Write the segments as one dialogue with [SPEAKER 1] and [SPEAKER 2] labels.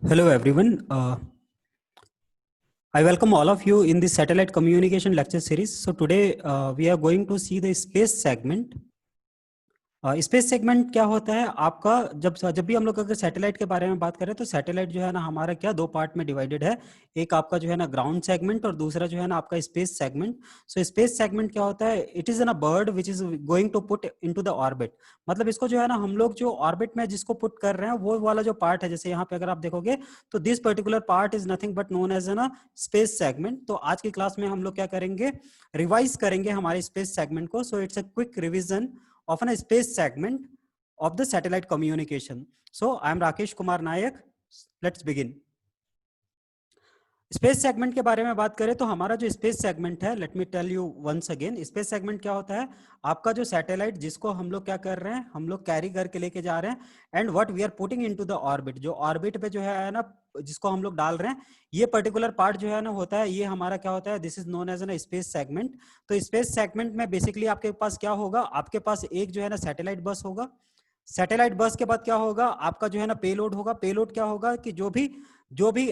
[SPEAKER 1] Hello everyone. I welcome all of you in this satellite communication lecture series. So today we are going to see the space segment. Space segment क्या होता है आपका? जब भी हम लोग अगर सैटेलाइट के बारे में बात करें तो सैटेलाइट जो है ना हमारा क्या दो पार्ट में डिवाइडेड है। एक आपका जो है ना ग्राउंड सेगमेंट और दूसरा जो है ना आपका space segment. So space segment क्या होता है? It is a bird which is going to put into the orbit. मतलब इसको जो है ना हम लोग जो ऑर्बिट में जिसको पुट कर रहे हैं वो वाला जो पार्ट है, जैसे यहाँ पे अगर आप देखोगे तो this particular part is nothing but known as ना स्पेस सेगमेंट। तो आज की क्लास में हम लोग क्या करेंगे, रिवाइज करेंगे हमारे स्पेस सेगमेंट को। So it's a quick revision of a space segment of the satellite communication. So I am Rakesh Kumar Nayak. Let's begin. Space segment के बारे में बात करें तो हमारा जो स्पेस सेगमेंट है, let me tell you once again, space segment क्या होता है? आपका जो सैटेलाइट जिसको हम लोग क्या कर रहे हैं, हम लोग कैरी करके लेके जा रहे हैं and what we are putting into the orbit. जो ऑर्बिट पे जो है ना जिसको हम लोग डाल रहे हैं, ये पर्टिकुलर पार्ट जो है ना होता है, ये हमारा क्या होता है, this is known as an space segment. तो स्पेस सेगमेंट में बेसिकली आपके पास क्या होगा, आपके पास एक जो है ना सैटेलाइट बस होगा। सैटेलाइट बस के बाद क्या होगा, आपका जो है ना पेलोड होगा। पेलोड क्या होगा कि जो भी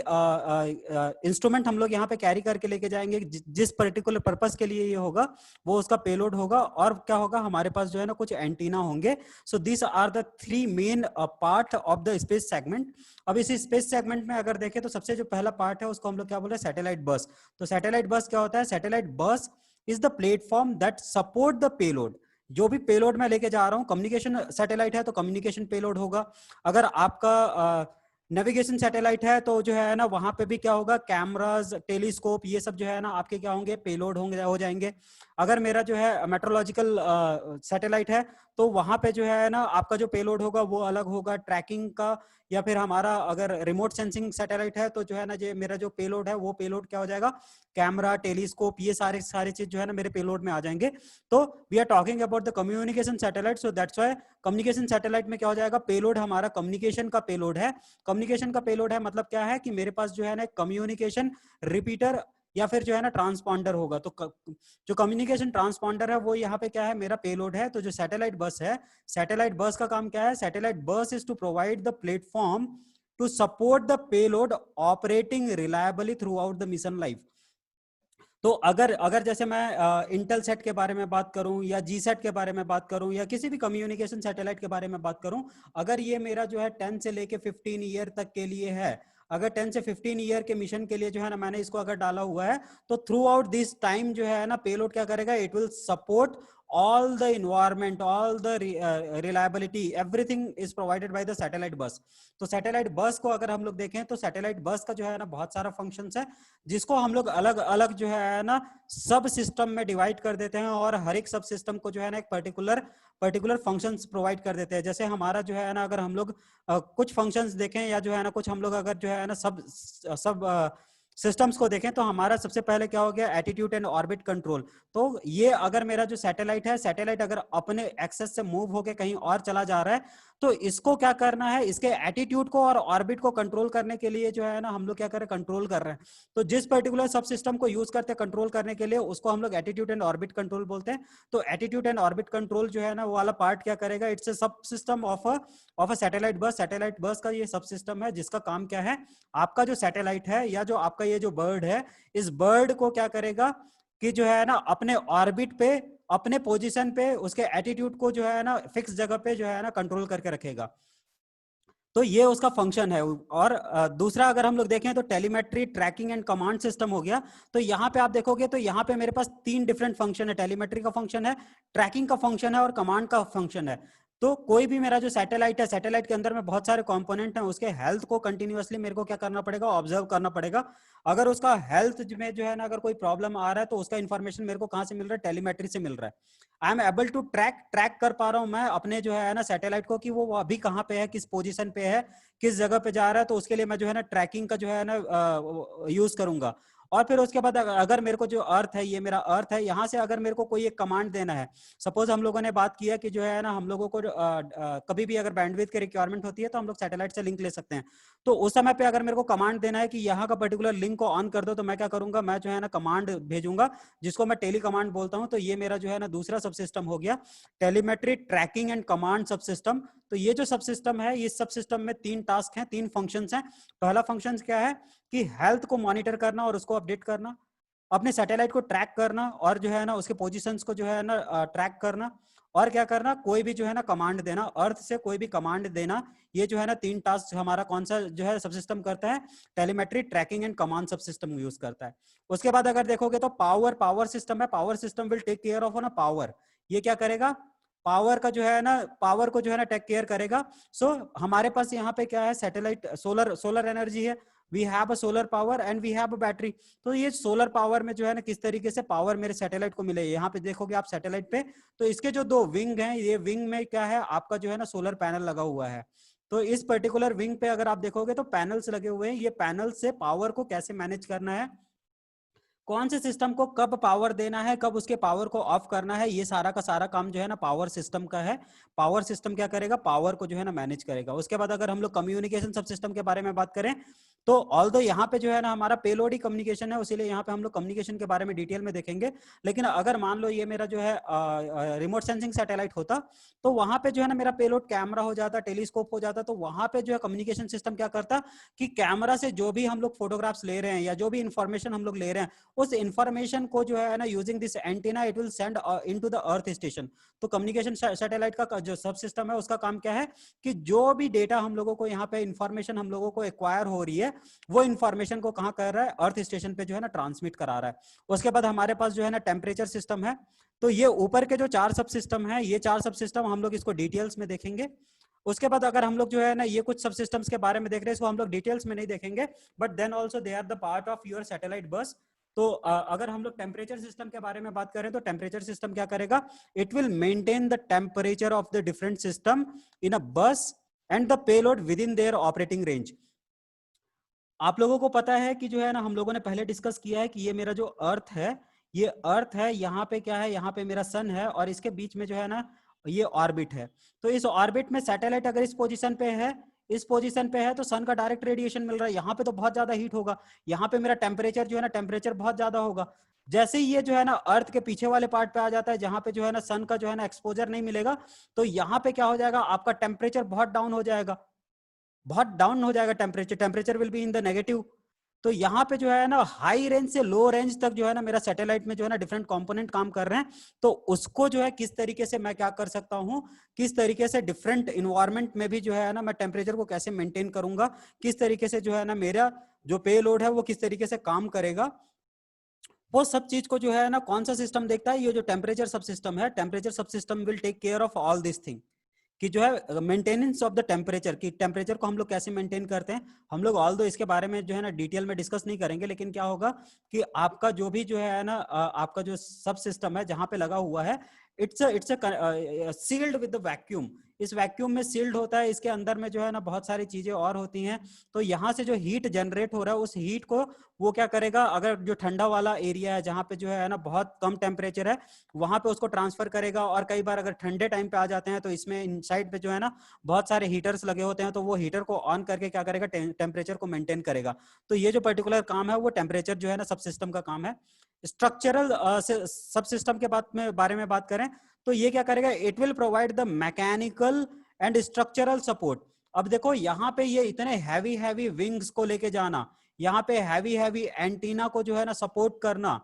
[SPEAKER 1] इंस्ट्रूमेंट हम लोग यहाँ पे कैरी करके लेके जाएंगे, जिस पर्टिकुलर पर्पस के लिए ये होगा वो उसका पेलोड होगा। और क्या होगा, हमारे पास जो है ना कुछ एंटीना होंगे। So this are the three main part of the space segment. अब इस स्पेस सेगमेंट में अगर देखें तो सबसे जो पहला पार्ट है उसको हम लोग क्या बोल रहे हैं, सैटेलाइट बस। तो सैटेलाइट बस क्या होता है? Satellite bus is the platform that support the payload. जो भी पेलोड मैं लेके जा रहा हूं, कम्युनिकेशन सैटेलाइट है तो कम्युनिकेशन पेलोड होगा। अगर आपका नेविगेशन सैटेलाइट है तो जो है ना वहां पे भी क्या होगा, कैमरास, टेलीस्कोप, ये सब जो है ना आपके क्या होंगे, पेलोड होंगे, हो जाएंगे। अगर मेरा जो है मेट्रोलॉजिकल सैटेलाइट है तो वहां पे जो है ना आपका जो पेलोड होगा वो अलग होगा ट्रैकिंग का। या फिर हमारा अगर रिमोट सेंसिंग सैटेलाइट है तो जो है ना जो मेरा जो पेलोड है वो पेलोड क्या हो जाएगा, कैमरा, टेलीस्कोप, ये सारे चीज जो है ना मेरे पेलोड में आ जाएंगे। तो we are talking about the communication satellite. So that's why communication satellite में क्या हो जाएगा, पेलोड हमारा कम्युनिकेशन का पेलोड है। कम्युनिकेशन का पेलोड है मतलब क्या है कि मेरे पास जो है ना कम्युनिकेशन रिपीटर या फिर जो है ना ट्रांसपॉन्डर होगा। तो जो कम्युनिकेशन ट्रांसपॉन्डर है वो यहाँ पे क्या है, मेरा पेलोड है। तो जो सैटेलाइट बस है, सैटेलाइट बस का काम क्या है, satellite bus is to provide the platform to support the payload operating reliably throughout the mission life. तो अगर अगर जैसे मैं इंटेल सेट के बारे में बात करूं या जी सेट के बारे में बात करूं या किसी भी कम्युनिकेशन सैटेलाइट के बारे में बात करूं, अगर ये मेरा जो है 10 से लेके 15 ईयर तक के लिए है, अगर 10 से 15 ईयर के मिशन के लिए जो है ना मैंने इसको अगर डाला हुआ है, तो थ्रू आउट दिस टाइम जो है ना पेलोड क्या करेगा, it will support all the environment, all the reliability, everything is provided by the satellite bus. तो सैटेलाइट बस को अगर हम लोग देखें तो सैटेलाइट बस का जो है ना बहुत सारा फंक्शंस है, जिसको हम लोग अलग अलग जो है ना सब सिस्टम में डिवाइड कर देते हैं और हर एक सब सिस्टम को जो है ना एक पर्टिकुलर फंक्शंस प्रोवाइड कर देते हैं। जैसे हमारा जो है ना अगर हम लोग कुछ फंक्शंस देखें या जो है ना कुछ हम लोग अगर जो है ना सब सिस्टम्स को देखें तो हमारा सबसे पहले क्या हो गया, एटीट्यूड एंड ऑर्बिट कंट्रोल। तो ये अगर मेरा जो सैटेलाइट है, सैटेलाइट अगर अपने एक्सेस से मूव होके कहीं और चला जा रहा है तो इसको क्या करना है, इसके एटीट्यूड को और ऑर्बिट को कंट्रोल करने के लिए जो है ना हम लोग क्या कर रहे हैं, कंट्रोल कर रहे हैं। तो जिस पर्टिकुलर सब सिस्टम को यूज करते हैं कंट्रोल करने के लिए उसको हम लोग एटीट्यूड एंड ऑर्बिट कंट्रोल बोलते हैं। तो एटीट्यूड एंड ऑर्बिट कंट्रोल जो है ना वो वाला पार्ट क्या करेगा, इट्स अ सब सिस्टम ऑफ अ सैटेलाइट बस। सैटेलाइट बस का ये सब सिस्टम है जिसका काम क्या है, आपका जो सैटेलाइट है या जो आपका ये जो बर्ड है, इस बर्ड को क्या करेगा कि जो है ना अपने ऑर्बिट पे, अपने पोजीशन पे उसके एटीट्यूड को जो है ना फिक्स जगह पे जो है ना कंट्रोल करके रखेगा। तो ये उसका फंक्शन है। और दूसरा अगर हम लोग देखें तो telemetry, tracking and command system हो गया। तो यहाँ पे आप देखोगे तो यहाँ पे मेरे पास तीन डिफरेंट फंक्शन है, टेलीमेट्री का फंक्शन है, ट्रैकिंग का फंक्शन है और कमांड का फंक्शन है। तो कोई भी मेरा जो सैटेलाइट है, सैटेलाइट के अंदर में बहुत सारे कंपोनेंट हैं, उसके हेल्थ को कंटिन्यूअसली मेरे को क्या करना पड़ेगा, ऑब्जर्व करना पड़ेगा। अगर उसका हेल्थ में जो है ना अगर कोई प्रॉब्लम आ रहा है तो उसका इंफॉर्मेशन मेरे को कहाँ से मिल रहा है, टेलीमेट्री से मिल रहा है। I am able to track कर पा रहा हूं मैं अपने जो है ना सैटेलाइट को कि वो अभी कहाँ पे है, किस पोजीशन पे है, किस जगह पे जा रहा है। तो उसके लिए मैं जो है ना ट्रैकिंग का जो है ना यूज करूंगा। और फिर उसके बाद अगर मेरे को जो अर्थ है, ये मेरा अर्थ है, यहाँ से अगर मेरे को कोई एक कमांड देना है, सपोज हम लोगों ने बात किया कि जो है ना हम लोगों को कभी भी अगर बैंडविड्थ की रिक्वायरमेंट होती है तो हम लोग सैटेलाइट से लिंक ले सकते हैं। तो उस समय पे अगर मेरे को कमांड देना है कि यहाँ का पर्टिकुलर लिंक को ऑन कर दो, तो मैं क्या करूंगा, मैं जो है ना कमांड भेजूंगा जिसको मैं टेली कमांड बोलता हूँ। तो ये मेरा जो है ना दूसरा सब सिस्टम हो गया, telemetry, tracking and command subsystem. तो ये जो सब सिस्टम है, इस सब सिस्टम में 3 टास्क हैं, 3 फंक्शंस हैं। पहला फंक्शन क्या है कि हेल्थ को मॉनिटर करना और उसको अपडेट करना, अपने सैटेलाइट को ट्रैक करना और जो है ना उसके पोजीशंस को जो है ना ट्रैक करना, और क्या करना, कोई भी जो है ना कमांड देना, अर्थ से कोई भी कमांड देना। ये जो है ना 3 टास्क हमारा कौन सा जो है सब सिस्टम करता है, telemetry, tracking and command subsystem use करता है। उसके बाद अगर देखोगे तो पावर सिस्टम है, power system will take care of ना पावर। ये क्या करेगा, पावर का जो है ना, पावर को जो है ना टेक केयर करेगा। सो हमारे पास यहाँ पे क्या है, सैटेलाइट सोलर एनर्जी है, we have a solar power and we have a battery. तो ये सोलर पावर में जो है ना किस तरीके से पावर मेरे सैटेलाइट को मिले, यहाँ पे देखोगे आप सैटेलाइट पे, तो इसके जो 2 विंग हैं, ये विंग में क्या है आपका जो है ना सोलर पैनल लगा हुआ है। तो इस पर्टिकुलर विंग पे अगर आप देखोगे तो पैनल्स लगे हुए हैं, ये पैनल से पावर को कैसे मैनेज करना है, कौन से सिस्टम को कब पावर देना है, कब उसके पावर को ऑफ करना है, ये सारा का सारा काम जो है ना पावर सिस्टम का है। पावर सिस्टम क्या करेगा, पावर को जो है ना मैनेज करेगा। उसके बाद अगर हम लोग कम्युनिकेशन सब सिस्टम के बारे में बात करें, तो ऑल्दो यहाँ पे जो है ना हमारा पेलोड ही कम्युनिकेशन है, इसीलिए यहाँ पे हम लोग कम्युनिकेशन के बारे में डिटेल में देखेंगे। लेकिन अगर मान लो ये मेरा जो है रिमोट सेंसिंग सैटेलाइट होता, तो वहां पे जो है ना मेरा पेलोड कैमरा हो जाता, टेलीस्कोप हो जाता, तो वहां पे जो है कम्युनिकेशन सिस्टम क्या करता कि कैमरा से जो भी हम लोग फोटोग्राफ्स ले रहे हैं या जो भी इंफॉर्मेशन हम लोग ले रहे हैं, उस इंफॉर्मेशन को जो है ना using this antenna it will send into the earth station. तो कम्युनिकेशन सैटेलाइट का जो सब सिस्टम है उसका काम क्या है कि जो भी डेटा हम लोगों को यहाँ पे इंफॉर्मेशन हम लोगों को एक्वायर हो रही है, वो इंफॉर्मेशन को कहाँ कर रहा है, अर्थ स्टेशन पे जो है ना ट्रांसमिट करा रहा है। उसके बाद हमारे पास जो है ना टेम्परेचर सिस्टम है। तो ये ऊपर के जो 4 सब सिस्टम है, ये 4 सब सिस्टम हम लोग इसको डिटेल्स में देखेंगे। उसके बाद अगर हम लोग जो है ना ये कुछ सब सिस्टम्स के बारे में देख रहे हैं, इसको हम लोग डिटेल्स में नहीं देखेंगे, but then also they are the part of your satellite bus. तो अगर हम लोग टेम्परेचर सिस्टम के बारे में बात करें, तो टेम्परेचर सिस्टम क्या करेगा, it will maintain the temperature of the different system in a bus and the payload within their operating range. आप लोगों को पता है कि जो है ना हम लोगों ने पहले डिस्कस किया है कि ये मेरा जो अर्थ है, ये अर्थ है, यहाँ पे क्या है, यहाँ पे मेरा सन है, और इसके बीच में जो है ना ये ऑर्बिट है। तो इस ऑर्बिट में सैटेलाइट अगर इस पोजीशन पे है, इस पोजीशन पे है, तो सन का डायरेक्ट रेडिएशन मिल रहा है, यहाँ पे तो बहुत ज्यादा हीट होगा, यहाँ पे मेरा टेम्परेचर जो है ना, टेम्परेचर बहुत ज्यादा होगा। जैसे ही ये जो है ना अर्थ के पीछे वाले पार्ट पे आ जाता है, जहां पे जो है ना सन का जो है ना एक्सपोजर नहीं मिलेगा, तो यहाँ पे क्या हो जाएगा, आपका टेम्परेचर बहुत डाउन हो जाएगा, बहुत डाउन हो जाएगा temperature, temperature will be in the negative. तो यहाँ पे जो है ना हाई रेंज से लो रेंज तक जो है ना मेरा सैटेलाइट में जो है ना डिफरेंट कंपोनेंट काम कर रहे हैं। तो उसको जो है किस तरीके से मैं क्या कर सकता हूँ, किस तरीके से डिफरेंट इन्वायरमेंट में भी जो है ना मैं टेम्परेचर को कैसे मेंटेन करूंगा, किस तरीके से जो है ना मेरा जो पे लोड है वो किस तरीके से काम करेगा, वो सब चीज को जो है ना कौन सा सिस्टम देखता है, ये जो टेम्परेचर सब सिस्टम है, temperature subsystem will take care of all this thing, कि जो है मेंटेनेंस ऑफ द टेम्परेचर, की टेम्परेचर को हम लोग कैसे मेंटेन करते हैं। हम लोग ऑल दो इसके बारे में जो है ना डिटेल में डिस्कस नहीं करेंगे, लेकिन क्या होगा कि आपका जो भी जो है ना आपका जो सब सिस्टम है जहां पे लगा हुआ है, it's sealed with the vacuum, इस वैक्यूम में सील्ड होता है, इसके अंदर में जो है ना बहुत सारी चीजें और होती हैं। तो यहाँ से जो हीट जनरेट हो रहा है, उस हीट को वो क्या करेगा, अगर जो ठंडा वाला एरिया है जहाँ पे जो है ना बहुत कम टेम्परेचर है, वहां पे उसको ट्रांसफर करेगा। और कई बार अगर ठंडे टाइम पे आ जाते हैं, तो इसमें इनसाइड पे जो है ना बहुत सारे हीटर्स लगे होते हैं, तो वो हीटर को ऑन करके क्या करेगा, टेम्परेचर को मेंटेन करेगा। तो ये जो पर्टिकुलर काम है वो टेम्परेचर जो है ना सब सिस्टम का काम है। स्ट्रक्चरल सब सिस्टम के बारे में बात करें, तो ये क्या करेगा, it will provide the mechanical and structural support. अब देखो यहाँ पे ये इतने हैवी हैवी विंग्स को लेके जाना, यहाँ पे हैवी हैवी एंटीना को जो है ना सपोर्ट करना,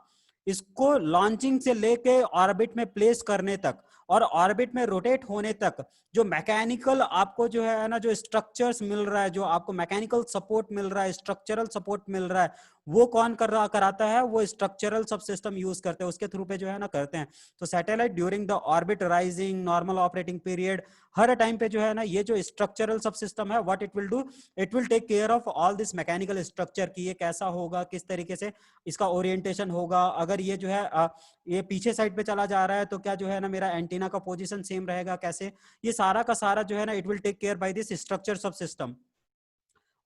[SPEAKER 1] इसको लॉन्चिंग से लेके ऑर्बिट में प्लेस करने तक और ऑर्बिट में रोटेट होने तक, जो मैकेनिकल आपको जो है ना जो स्ट्रक्चर्स मिल रहा है, जो आपको मैकेनिकल सपोर्ट मिल रहा है, स्ट्रक्चरल सपोर्ट मिल रहा है, वो कौन कराता है, वो स्ट्रक्चरल सब सिस्टम यूज करते हैं, उसके थ्रू पे जो है ना करते हैं। तो satellite during the orbit rising normal operating period, her time पे जो है ना ये जो स्ट्रक्चरल सब सिस्टम है, what it will do, it will take care of all this mechanical structure, की ये कैसा होगा, किस तरीके से इसका ओरिएंटेशन होगा, अगर ये जो है ये पीछे साइड पे चला जा रहा है, तो क्या जो है ना मेरा एंटीना का पोजीशन सेम रहेगा, कैसे, ये सारा का सारा जो है ना it will take care by this structure subsystem.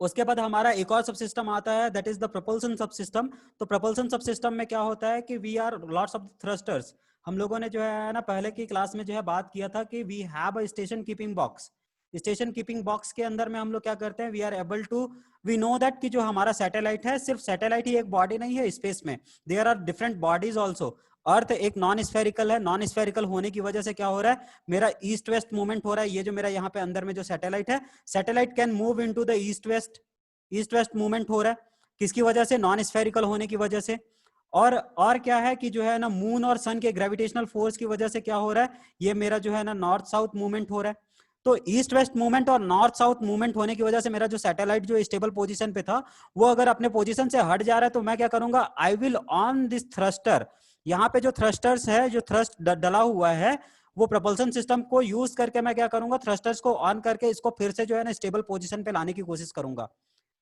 [SPEAKER 1] उसके बाद हमारा एक और सब सिस्टम आता है, that is the propulsion subsystem. तो प्रोपल्सन सब सिस्टम में क्या होता है कि we are lots of thrusters. हम लोगों ने जो है ना पहले की क्लास में जो है बात किया था कि we have a station keeping box. Station keeping box के अंदर में हम लोग क्या करते हैं, we are able to, we know that कि जो हमारा सैटेलाइट है, सिर्फ सैटेलाइट ही एक बॉडी नहीं है स्पेस में, there are different bodies also. Earth एक नॉन स्फेरिकल है, नॉन स्फेरिकल होने की वजह से क्या हो रहा है, मेरा ईस्ट वेस्ट मूवमेंट हो रहा है। ये जो मेरा यहाँ पे अंदर में जो सैटेलाइट है, satellite can move into the east west movement हो रहा है, किसकी वजह से, नॉन स्फेरिकल होने की वजह से। और क्या है कि जो है ना मून और सन के ग्रेविटेशनल फोर्स की वजह से क्या हो रहा है, ये मेरा जो है ना नॉर्थ साउथ मूवमेंट हो रहा है। तो ईस्ट वेस्ट मूवमेंट और नॉर्थ साउथ मूवमेंट होने की वजह से मेरा जो सैटेलाइट जो स्टेबल पोजीशन पे था, वो अगर अपने पोजीशन से हट जा रहा है, तो मैं क्या करूंगा, I will on this thruster, यहाँ पे जो थ्रस्टर्स है, जो थ्रस्ट डला हुआ है, वो प्रपल्सन सिस्टम को यूज करके मैं क्या करूंगा, थ्रस्टर्स को ऑन करके इसको फिर से जो है ना स्टेबल पोजीशन पे लाने की कोशिश करूंगा।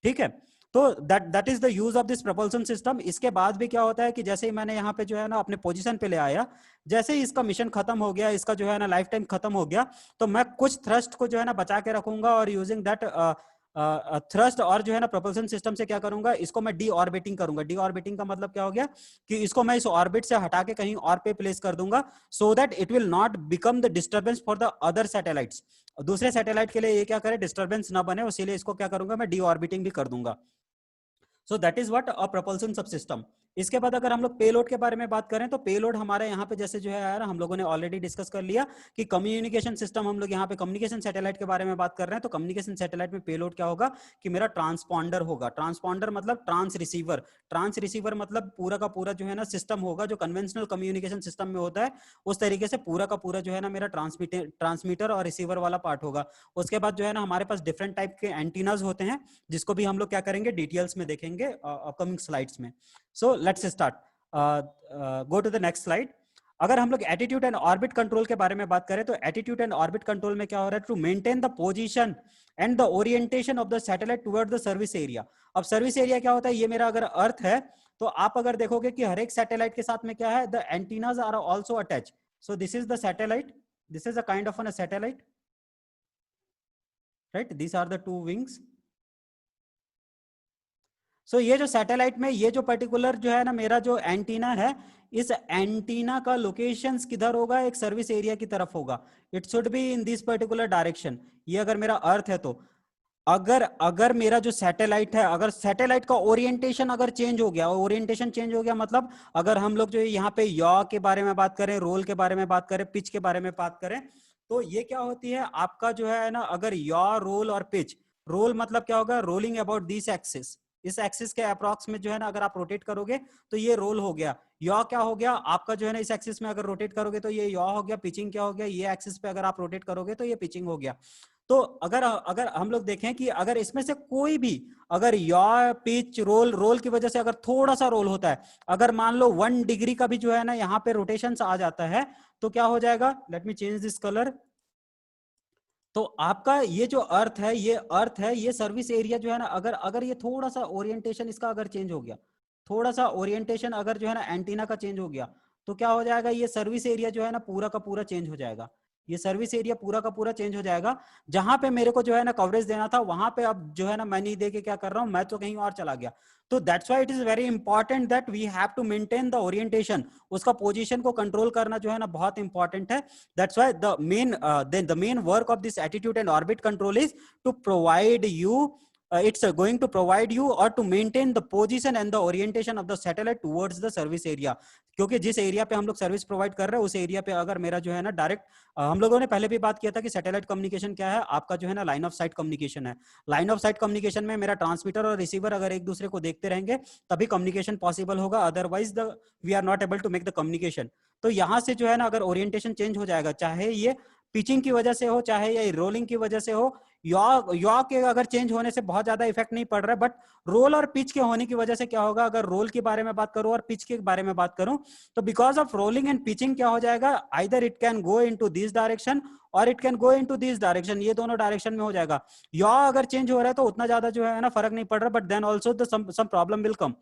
[SPEAKER 1] ठीक है, तो that is the use of this propulsion system. इसके बाद भी क्या होता है कि जैसे ही मैंने यहाँ पे जो है ना अपने पोजीशन पे ले आया, जैसे ही इसका मिशन खत्म हो गया, इसका जो है ना लाइफ टाइम खत्म हो गया, तो मैं कुछ थ्रस्ट को जो है ना बचा के रखूंगा और यूजिंग दैट थ्रस्ट और जो है ना प्रोपल्सन सिस्टम से क्या करूंगा, इसको मैं डी ऑर्बिटिंग करूंगा। डी ऑर्बिटिंग का मतलब क्या हो गया कि इसको मैं इस ऑर्बिट से हटा के कहीं और पे प्लेस कर दूंगा, so that it will not become the disturbance for the other satellites. दूसरे सैटेलाइट के लिए ये क्या करे, डिस्टर्बेंस ना बने, इसीलिए इसको क्या करूंगा, मैं डी ऑर्बिटिंग भी कर दूंगा। So that is what a propulsion subsystem. इसके बाद अगर हम लोग पेलोड के बारे में बात करें, तो पेलोड हमारे यहाँ पे जैसे जो है यार हम लोगों ने ऑलरेडी डिस्कस कर लिया कि कम्युनिकेशन सिस्टम, हम लोग यहाँ पे कम्युनिकेशन सैटेलाइट के बारे में बात कर रहे हैं। तो कम्युनिकेशन सैटेलाइट में पेलोड क्या होगा कि मेरा ट्रांसपॉन्डर होगा। ट्रांसपॉन्डर मतलब ट्रांस रिसीवर, ट्रांस रिसीवर मतलब पूरा का पूरा जो है ना सिस्टम होगा, जो कन्वेंशनल कम्युनिकेशन सिस्टम में होता है उस तरीके से पूरा का पूरा जो है ना मेरा ट्रांसमीटर और रिसीवर वाला पार्ट होगा। उसके बाद जो है ना हमारे पास डिफरेंट टाइप के एंटीनाज होते हैं, जिसको भी हम लोग क्या करेंगे, डिटेल्स में देखेंगे अपकमिंग स्लाइड्स में। So let's start, go to the next slide. अगर हम लोग एटीट्यूड एंड ऑर्बिट कंट्रोल के बारे में बात करें, तो एटीट्यूड एंड ऑर्बिट कंट्रोल में क्या हो रहा है, to maintain the position and the orientation of the satellite toward the service area. अब सर्विस एरिया क्या होता है, ये मेरा अगर अर्थ है, तो आप अगर देखोगे कि हर एक सैटेलाइट के साथ में क्या है, the antennas are also attach. So this is the satellite, this is a kind of a satellite, right, these are the two wings। सो ये जो सैटेलाइट में ये जो पर्टिकुलर जो है ना मेरा जो एंटीना है, इस एंटीना का लोकेशंस किधर होगा, एक सर्विस एरिया की तरफ होगा। It should be in this particular direction. ये अगर मेरा अर्थ है, तो अगर अगर मेरा जो सैटेलाइट है, अगर सैटेलाइट का ओरिएंटेशन अगर चेंज हो गया, ओरिएंटेशन चेंज हो गया मतलब अगर हम लोग जो यहाँ पे यॉ के बारे में बात करें, रोल के बारे में बात करें, पिच के बारे में बात करें, तो ये क्या होती है आपका जो है ना, अगर यॉ, रोल और पिच, रोल मतलब क्या होगा, रोलिंग अबाउट दिस एक्सिस, इस एक्सिस के अप्रॉक्स में जो है ना अगर आप रोटेट करोगे तो ये रोल हो गया। यॉ क्या हो गया आपका जो है ना, इस एक्सिस में अगर रोटेट करोगे तो ये यॉ हो गया। पिचिंग क्या हो गया, ये एक्सिस पे अगर आप रोटेट करोगे तो ये पिचिंग हो गया। तो अगर अगर हम लोग देखें कि अगर इसमें से कोई भी, अगर यॉ, पिच, रोल, रोल की वजह से अगर थोड़ा सा रोल होता है, अगर मान लो 1 डिग्री का भी जो है ना यहाँ पे रोटेशन आ जाता है, तो क्या हो जाएगा, let me change this colour. तो आपका ये जो अर्थ है, ये अर्थ है, ये सर्विस एरिया जो है ना, अगर अगर ये थोड़ा सा ओरिएंटेशन इसका अगर चेंज हो गया, थोड़ा सा ओरिएंटेशन अगर जो है ना एंटीना का चेंज हो गया, तो क्या हो जाएगा, ये सर्विस एरिया जो है ना पूरा का पूरा चेंज हो जाएगा। ये सर्विस एरिया पूरा का पूरा चेंज हो जाएगा। जहां पे मेरे को जो है ना कवरेज देना था, वहां पे अब जो है ना मैं नहीं दे के क्या कर रहा हूं, मैं तो कहीं और चला गया। तो that's why it is very important that we have to maintain the orientation. उसका पोजीशन को कंट्रोल करना जो है ना बहुत इंपॉर्टेंट है। That's why the main work of this attitude and orbit control is to provide you, it's going to provide you or to maintain the position and the orientation of the satellite towards the service area। क्योंकि जिस area पे हम लोग service provide कर रहे हैं, उस area पे अगर मेरा जो है ना डायरेक्ट, हम लोगों ने पहले भी बात किया था कि सैटेलाइट कम्युनिकेशन क्या है, आपका जो है ना लाइन ऑफ साइट कम्युनिकेशन है। लाइन ऑफ साइट कम्युनिकेशन में मेरा ट्रांसमीटर और रिसीवर अगर एक दूसरे को देखते रहेंगे तभी कम्युनिकेशन पॉसिबल होगा, otherwise we are not able to make the communication. तो यहां से जो है ना अगर ओरिएंटेशन चेंज हो जाएगा, चाहे ये पिचिंग की वजह से हो, चाहे ये रोलिंग की वजह से हो, यॉ के अगर चेंज होने से बहुत ज्यादा इफेक्ट नहीं पड़ रहा है, बट रोल और पिच के होने की वजह से क्या होगा, अगर रोल के बारे में बात करूं और पिच के बारे में बात करूं, तो because of rolling and pitching क्या हो जाएगा, either it can go into this direction और it can go into this direction, ये दोनों डायरेक्शन में हो जाएगा। यॉ अगर चेंज हो रहा है तो उतना ज्यादा जो है ना फर्क नहीं पड़ रहा, but then also some problem will come.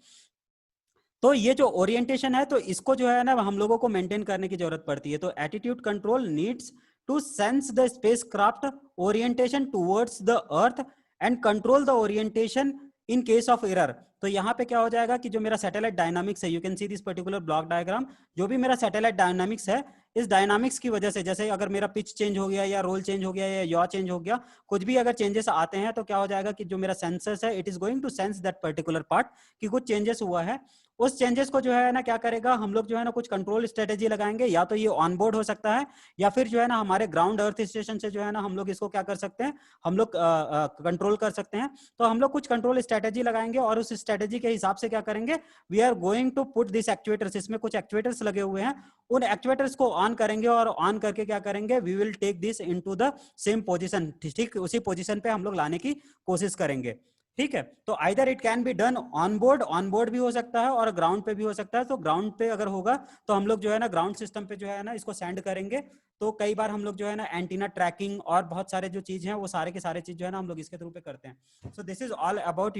[SPEAKER 1] तो ये जो ओरिएंटेशन है, तो इसको जो है ना हम लोगों को मेंटेन करने की जरूरत पड़ती है। तो attitude control needs to sense the spacecraft orientation towards the earth and control the orientation in case of error. तो यहाँ पे क्या हो जाएगा कि जो मेरा सैटेलाइट डायनामिक्स है, you can see this particular block diagram, जो भी मेरा सैटेलाइट डायनामिक्स है, इस डायनामिक्स की वजह से, जैसे अगर मेरा पिच चेंज हो गया या रोल चेंज हो गया या यॉ चेंज हो गया, कुछ भी अगर चेंजेस आते हैं, तो क्या हो जाएगा कि जो मेरा सेंसर्स है, it is going to sense that particular part कि कुछ चेंजेस हुआ है। उस चेंजेस को जो है ना क्या करेगा, हम लोग जो है ना कुछ कंट्रोल स्ट्रेटेजी लगाएंगे, या तो ये ऑन बोर्ड हो सकता है, या फिर जो है ना हमारे ग्राउंड अर्थ स्टेशन से जो है ना हम लोग इसको क्या कर सकते हैं, हम लोग कंट्रोल कर सकते हैं। तो हम लोग कुछ कंट्रोल स्ट्रेटेजी लगाएंगे और उस स्ट्रेटेजी के हिसाब से क्या करेंगे, we are going to put this actuators, इसमें कुछ एक्चुएटर्स लगे हुए हैं, उन एक्चुएटर्स को ऑन करेंगे और ऑन करके क्या करेंगे, we will take this into the same position, ठीक उसी पोजीशन पे हम लोग लाने की कोशिश करेंगे। ठीक है, तो either it can be done on board भी हो सकता है और ग्राउंड पे भी हो सकता है। तो ग्राउंड पे अगर होगा तो हम लोग जो है ना ग्राउंड सिस्टम पे जो है ना इसको सेंड करेंगे। तो कई बार हम लोग जो है ना एंटीना ट्रैकिंग और बहुत सारे जो चीज हैं वो सारे के सारे चीज जो है ना हम लोग इसके थ्रू पे करते हैं। So this is all about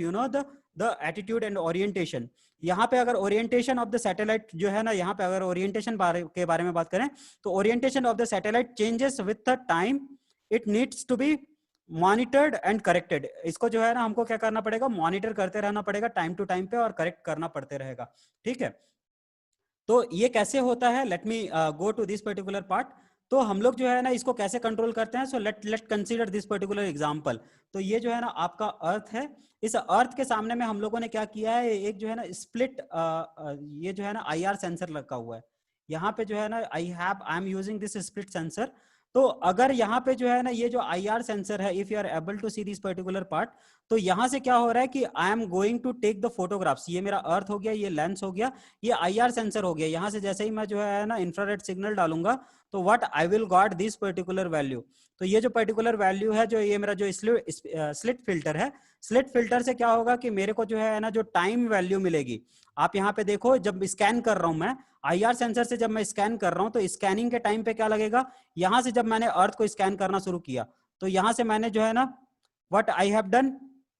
[SPEAKER 1] the attitude and orientation. यहाँ पे अगर ओरिएंटेशन ऑफ द सैटेलाइट जो है ना, यहाँ पे अगर ओरिएंटेशन के बारे में बात करें तो orientation of the satellite changes with the time, it needs to be monitored and corrected. इसको जो है ना हमको क्या करना पड़ेगा, मॉनिटर करते रहना पड़ेगा टाइम टू टाइम पे और करेक्ट करना पड़ते रहेगा। ठीक है, तो ये कैसे होता है, let me go to this particular part. तो हम लोग जो है ना इसको कैसे कंट्रोल करते हैं, so let consider this particular example. तो ये जो है ना आपका अर्थ है, इस अर्थ के सामने में हम लोगों ने क्या किया है, एक जो है ना स्प्लिट ये जो है ना आईआर सेंसर लगा हुआ है यहाँ पे जो है ना, I am using this split sensor. तो अगर यहाँ पे जो है ना ये जो आईआर सेंसर है, if you are able to see this particular part, तो यहाँ से क्या हो रहा है कि I am going to take the photographs. ये मेरा अर्थ हो गया, ये लेंस हो गया, ये आईआर सेंसर हो गया। यहाँ से जैसे ही मैं जो है ना इंफ्रारेड सिग्नल डालूंगा तो what I will got this particular value. तो ये जो पर्टिकुलर वैल्यू है, जो ये मेरा जो स्लिट फिल्टर है, स्लिट फिल्टर से क्या होगा कि मेरे को जो है ना जो टाइम वैल्यू मिलेगी। आप यहाँ पे देखो, जब स्कैन कर रहा हूं मैं आईआर सेंसर से, जब मैं स्कैन कर रहा हूं तो स्कैनिंग के टाइम पे क्या लगेगा, यहां से जब मैंने अर्थ को स्कैन करना शुरू किया तो यहां से मैंने जो है ना what I have done,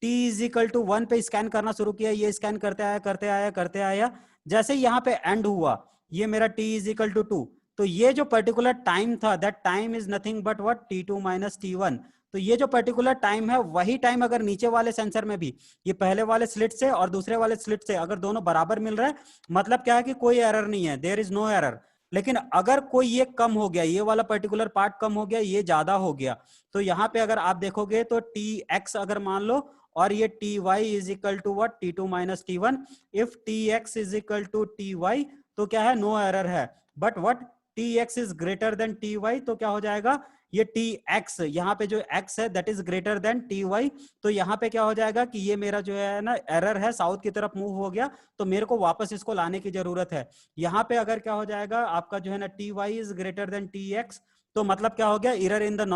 [SPEAKER 1] t is equal to 1 पे स्कैन करना शुरू किया, ये स्कैन करते आया करते आया करते आया, जैसे ही यहाँ पे एंड हुआ ये मेरा t इज इक्वल टू 2। तो ये जो पर्टिकुलर टाइम था, that time is nothing but what t2 minus t1। तो ये जो पर्टिकुलर टाइम है, वही टाइम अगर नीचे वाले सेंसर में भी, ये पहले वाले स्लिट से और दूसरे वाले स्लिट से अगर दोनों बराबर मिल रहा है, मतलब क्या है कि कोई एरर नहीं है, देयर इज नो एरर। लेकिन अगर कोई ये कम हो गया, ये वाला पर्टिकुलर पार्ट कम हो गया, ये ज्यादा हो गया, तो यहाँ पे अगर आप देखोगे तो टी एक्स अगर मान लो और ये T Y is equal to what t2 minus t1, if T X is equal to T Y तो क्या है, नो एरर है। But what T X is greater than T Y तो क्या हो जाएगा, ये टी एक्स यहाँ पे जो एक्स है that is greater than T Y, तो यहाँ पे क्या हो जाएगा कि ये मेरा जो है ना एरर है, साउथ की तरफ मूव हो गया, तो मेरे को वापस इसको लाने की जरूरत है। यहाँ पे अगर क्या हो जाएगा आपका जो है ना T Y is greater than T X, तो मतलब क्या हो गया, error in the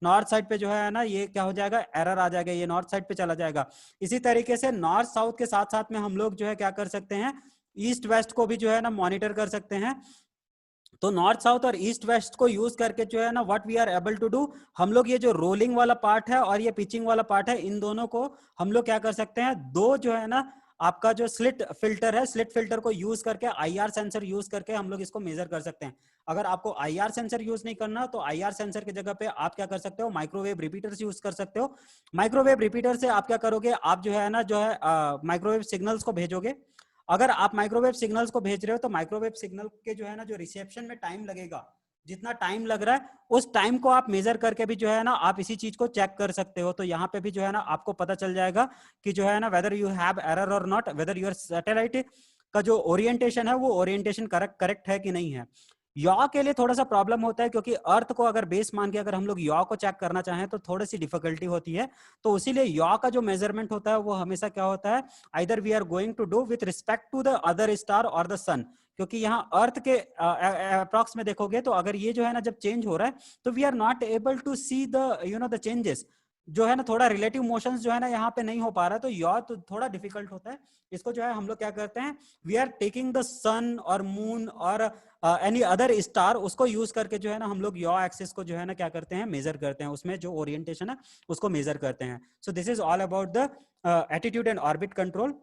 [SPEAKER 1] north side पे जो है ना ये क्या हो जाएगा, एरर आ जाएगा, ये नॉर्थ साइड पे चला जाएगा। इसी तरीके से नॉर्थ साउथ के साथ साथ में हम लोग जो है क्या कर सकते हैं, ईस्ट वेस्ट को भी जो है ना मॉनिटर कर सकते हैं। तो नॉर्थ साउथ और ईस्ट वेस्ट को यूज करके जो है ना what we are able to do, हम लोग ये जो रोलिंग वाला पार्ट है और ये पिचिंग वाला पार्ट है, इन दोनों को हम लोग क्या कर सकते हैं, दो जो है ना आपका जो स्लिट फिल्टर है, स्लिट फिल्टर को यूज करके आईआर सेंसर यूज करके हम लोग इसको मेजर कर सकते हैं। अगर आपको आईआर सेंसर यूज नहीं करना तो आईआर सेंसर की जगह पे आप क्या कर सकते हो, माइक्रोवेव रिपीटर्स यूज कर सकते हो। माइक्रोवेव रिपीटर से आप क्या करोगे, आप जो है ना जो है माइक्रोवेव सिग्नल्स को भेजोगे। अगर आप माइक्रोवेव सिग्नल्स को भेज रहे हो तो माइक्रोवेव सिग्नल के जो है ना जो रिसेप्शन में टाइम लगेगा, जितना टाइम लग रहा है उस टाइम को आप मेजर करके भी जो है ना आप इसी चीज को चेक कर सकते हो। तो यहाँ पे भी जो है ना आपको पता चल जाएगा कि जो है ना वेदर यू हैव एरर और नॉट, वेदर योर सैटेलाइट का जो ओरिएंटेशन है वो ओरिएंटेशन करेक्ट है कि नहीं है। यॉ के लिए थोड़ा सा प्रॉब्लम होता है, क्योंकि अर्थ को अगर बेस मान के अगर हम लोग यॉ को चेक करना चाहें तो थोड़ी सी डिफिकल्टी होती है। तो इसीलिए यॉ का जो मेजरमेंट होता है वो हमेशा क्या होता है, either we are going to do with respect to the other star और द सन। क्योंकि यहाँ अर्थ के अप्रॉक्स में देखोगे तो अगर ये जो है ना जब चेंज हो रहा है तो we are not able to see the the changes, जो है ना थोड़ा रिलेटिव मोशंस जो है ना यहाँ पे नहीं हो पा रहा है, तो यॉ तो थोड़ा डिफिकल्ट होता है। इसको जो है हम लोग क्या करते हैं, वी आर टेकिंग द सन और मून और एनी अदर स्टार, उसको यूज करके जो है ना हम लोग यॉ एक्सिस को जो है ना क्या करते हैं, मेजर करते हैं, उसमें जो ओरिएंटेशन है उसको मेजर करते हैं। So this is all about the attitude and orbit control.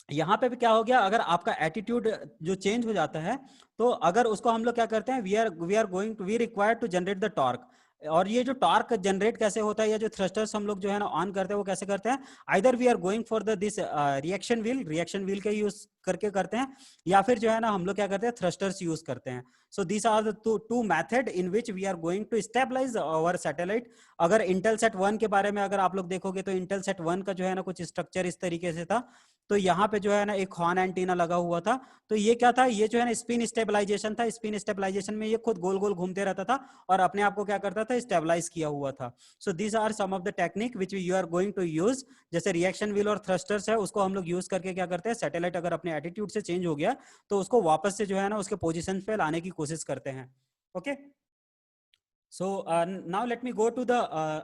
[SPEAKER 1] यहाँ पे भी क्या हो गया, अगर आपका एटीट्यूड जो चेंज हो जाता है तो अगर उसको हम लोग क्या करते हैं, we require to generate the torque. और ये जो टॉर्क जनरेट कैसे होता है, या जो थ्रस्टर्स हम लोग जो है ना ऑन करते हैं वो कैसे करते हैं, either we are going for the this reaction wheel के यूज करके करते हैं, या फिर जो है ना हम लोग क्या करते हैं, थ्रस्टर्स यूज करते हैं। So these are the two method in which we are going to stabilize our satellite. अगर इंटेलसेट 1 के बारे में अगर आप लोग देखोगे तो इंटेलसेट 1 का जो है ना कुछ स्ट्रक्चर इस तरीके से था तो यहाँ पे जो है ना एक हॉर्न एंटीना लगा हुआ था। तो ये क्या था, ये जो है ना स्पिन स्टेबलाइजेशन था। स्पिन स्टेबलाइजेशन में ये खुद गोल गोल घूमते रहता था और अपने आप को क्या करता था, स्टेबलाइज किया हुआ था। So these are some of the technique which you are going to use. जैसे रिएक्शन व्हील और थ्रस्टर्स है, उसको हम लोग यूज करके क्या करते हैं, सैटेलाइट अगर अपने एटीट्यूड से चेंज हो गया तो उसको वापस से जो है ना उसके पोजिशन पे लाने की कोशिश करते हैं। Okay, so now let me go to the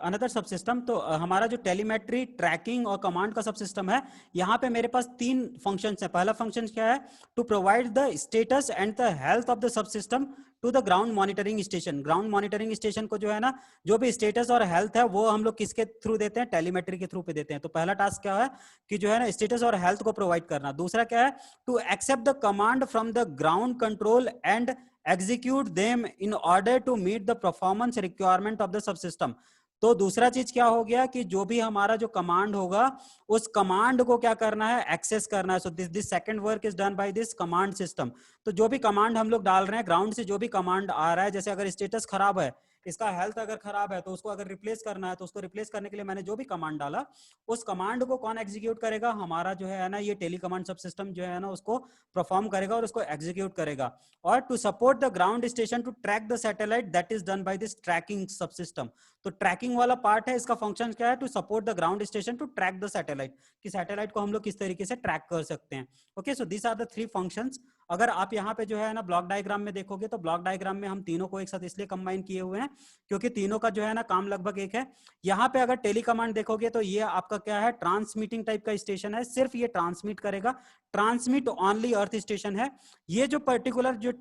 [SPEAKER 1] another सब सिस्टम। तो हमारा जो टेलीमेट्री, ट्रैकिंग और कमांड का सब सिस्टम है, यहाँ पे मेरे पास 3 फंक्शंस है। पहला फंक्शन क्या है, to provide the status and the health of the subsystem to the ground monitoring station. Ground monitoring station को जो है ना, जो भी स्टेटस और हेल्थ है वो हम लोग किसके थ्रू देते हैं, टेलीमेट्री के थ्रू पे देते हैं। तो पहला टास्क क्या है कि जो है ना स्टेटस और हेल्थ को प्रोवाइड करना। दूसरा क्या है, to accept the command from the ground control and execute them in order to meet the performance requirement of the subsystem। तो दूसरा चीज क्या हो गया कि जो भी हमारा जो कमांड होगा उस कमांड को क्या करना है, एक्सेस करना है। So this second work is done by this command system. तो जो भी कमांड हम लोग डाल रहे हैं ग्राउंड से, जो भी कमांड आ रहा है, जैसे अगर स्टेटस खराब है, इसका हेल्थ अगर खराब है, तो उसको अगर रिप्लेस करना है, तो उसको रिप्लेस करने के लिए मैंने जो भी कमांड डाला उस कमांड को कौन एग्जीक्यूट करेगा, हमारा जो है ना ये टेली कमांड सब सिस्टम जो है ना उसको परफॉर्म करेगा और उसको एग्जीक्यूट करेगा। और to support the ground station to track the satellite, that is done by this tracking subsystem. तो ट्रैकिंग वाला पार्ट है, इसका फंक्शन क्या है, to support the ground station to track the satellite, कि सैटेलाइट को हम लोग किस तरीके से ट्रैक कर सकते हैं। Okay, so this are the 3 functions. अगर आप यहाँ पे जो है ना ब्लॉक डायग्राम में देखोगे तो ब्लॉक डायग्राम में हम तीनों को एक साथ इसलिए कंबाइन किए हुए हैं क्योंकि तीनों का जो है ना काम लगभग एक है। यहाँ पे अगर टेली कमांड देखोगे तो ये आपका क्या है, ट्रांसमिटिंग टाइप का स्टेशन है, सिर्फ ये ट्रांसमिट करेगा, ट्रांसमिट ऑनली अर्थ स्टेशन है। ये जो पर्टिकुलर जो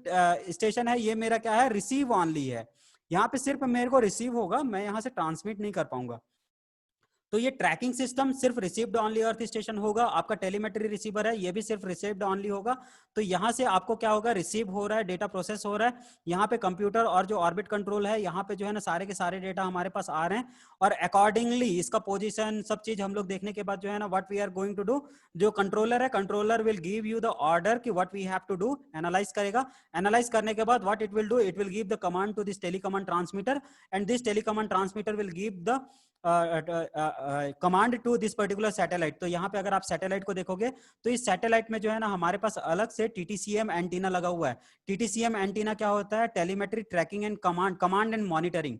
[SPEAKER 1] स्टेशन है ये मेरा क्या है, रिसीव ऑनली है। यहाँ पे सिर्फ मेरे को रिसीव होगा, मैं यहाँ से ट्रांसमिट नहीं कर पाऊंगा। तो ये ट्रैकिंग सिस्टम सिर्फ रिसीव्ड ऑनली अर्थ स्टेशन होगा। आपका टेलीमेट्री रिसीवर है, ये भी सिर्फ रिसीव्ड ऑनली होगा। तो यहां से आपको क्या होगा, रिसीव हो रहा है, डेटा प्रोसेस हो रहा है। यहाँ पे कंप्यूटर और जो ऑर्बिट कंट्रोल है, यहाँ पे जो है ना सारे के सारे डेटा हमारे पास आ रहे हैं और अकॉर्डिंगली इसका पोजीशन सब चीज हम लोग देखने के बाद जो है ना what we are going to do, जो कंट्रोलर है, controller will give you the order कि what we have to do. Analyse करेगा, एनालाइज करने के बाद what it will do, it will give the command to this telecommand transmitter and this telecommand transmitter will give the command to this particular satellite. तो यहाँ पे अगर आप satellite को देखोगे तो इस सैटेलाइट में जो है ना हमारे पास अलग से टीटीसीएम एंटीना लगा हुआ है। टीटीसीएम एंटीना क्या होता है, telemetry tracking and command and monitoring.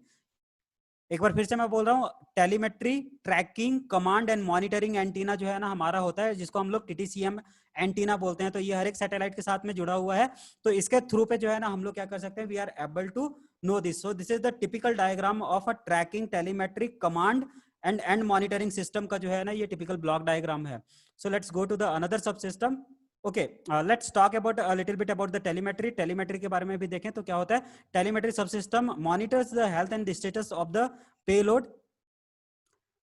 [SPEAKER 1] एक बार फिर से मैं बोल रहा हूँ, telemetry tracking command and monitoring antenna जो है ना हमारा होता है, जिसको हम लोग टीटीसीएम एंटीना बोलते हैं। तो ये हर एक सैटेलाइट के साथ में जुड़ा हुआ है। तो इसके थ्रू पे जो है ना हम लोग क्या कर सकते हैं, we are able to know this. So this is the typical diagram of a tracking telemetry command and monitoring system का जो है ना ये टिपिकल ब्लॉक डायग्राम है। So let's go to the another सब system. Okay, let's talk about a little bit about the telemetry. Telemetry के बारे में भी देखें तो क्या होता है, टेलीमेट्री सब system monitors the health and the status of the payload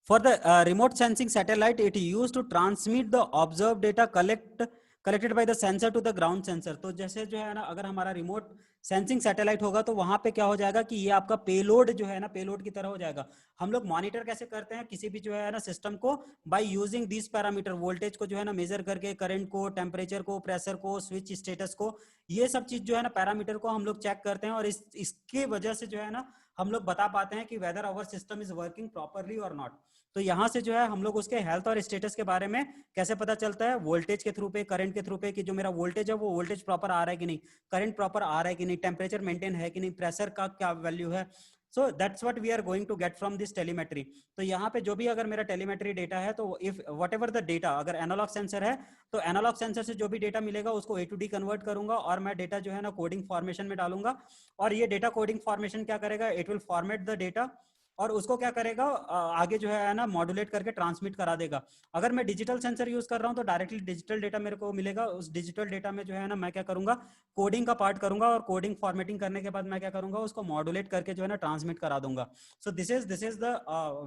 [SPEAKER 1] for the remote sensing satellite. It used to transmit the observed data collected by the sensor to the ground sensor। तो जैसे जो है ना अगर हमारा remote sensing satellite होगा तो वहां पे क्या हो जाएगा कि ये आपका पेलोड जो है ना पेलोड की तरह हो जाएगा। हम लोग मॉनिटर कैसे करते हैं किसी भी जो है ना सिस्टम को, by using this parameter, voltage को जो है ना मेजर करके, करंट को, टेम्परेचर को, प्रेशर को, स्विच स्टेटस को, ये सब चीज जो है ना पैरामीटर को हम लोग चेक करते हैं और इसके वजह से जो है ना हम लोग बता पाते हैं कि whether our system is working properly और नॉट। तो यहाँ से जो है हम लोग उसके हेल्थ और स्टेटस के बारे में कैसे पता चलता है, वोल्टेज के थ्रू पे, करंट के थ्रू पे, कि जो मेरा वोल्टेज है वो वोल्टेज प्रॉपर आ रहा है कि नहीं, करंट प्रॉपर आ रहा है कि नहीं, टेम्परेचर मेंटेन है कि नहीं, प्रेशर का क्या वैल्यू है। So that's what we are going to get from this telemetry. तो यहाँ पे जो भी अगर मेरा टेलीमेट्री डेटा है, तो if what ever the data, अगर एनालॉग सेंसर है तो एनालॉग सेंसर से जो भी डेटा मिलेगा उसको ए टू डी कन्वर्ट करूंगा और मैं डेटा जो है ना कोडिंग फॉर्मेशन में डालूंगा। और ये डेटा कोडिंग फॉर्मेशन क्या करेगा, it will format the data और उसको क्या करेगा, आगे जो है ना मॉड्यूलेट करके ट्रांसमिट करा देगा। अगर मैं डिजिटल सेंसर यूज कर रहा हूं तो डायरेक्टली डिजिटल डेटा मेरे को मिलेगा। उस डिजिटल डेटा में जो है ना मैं क्या करूंगा, कोडिंग का पार्ट करूंगा और कोडिंग फॉर्मेटिंग करने के बाद मैं क्या करूंगा, उसको मॉड्यूलेट करके जो है ना ट्रांसमिट करा दूंगा। So this is the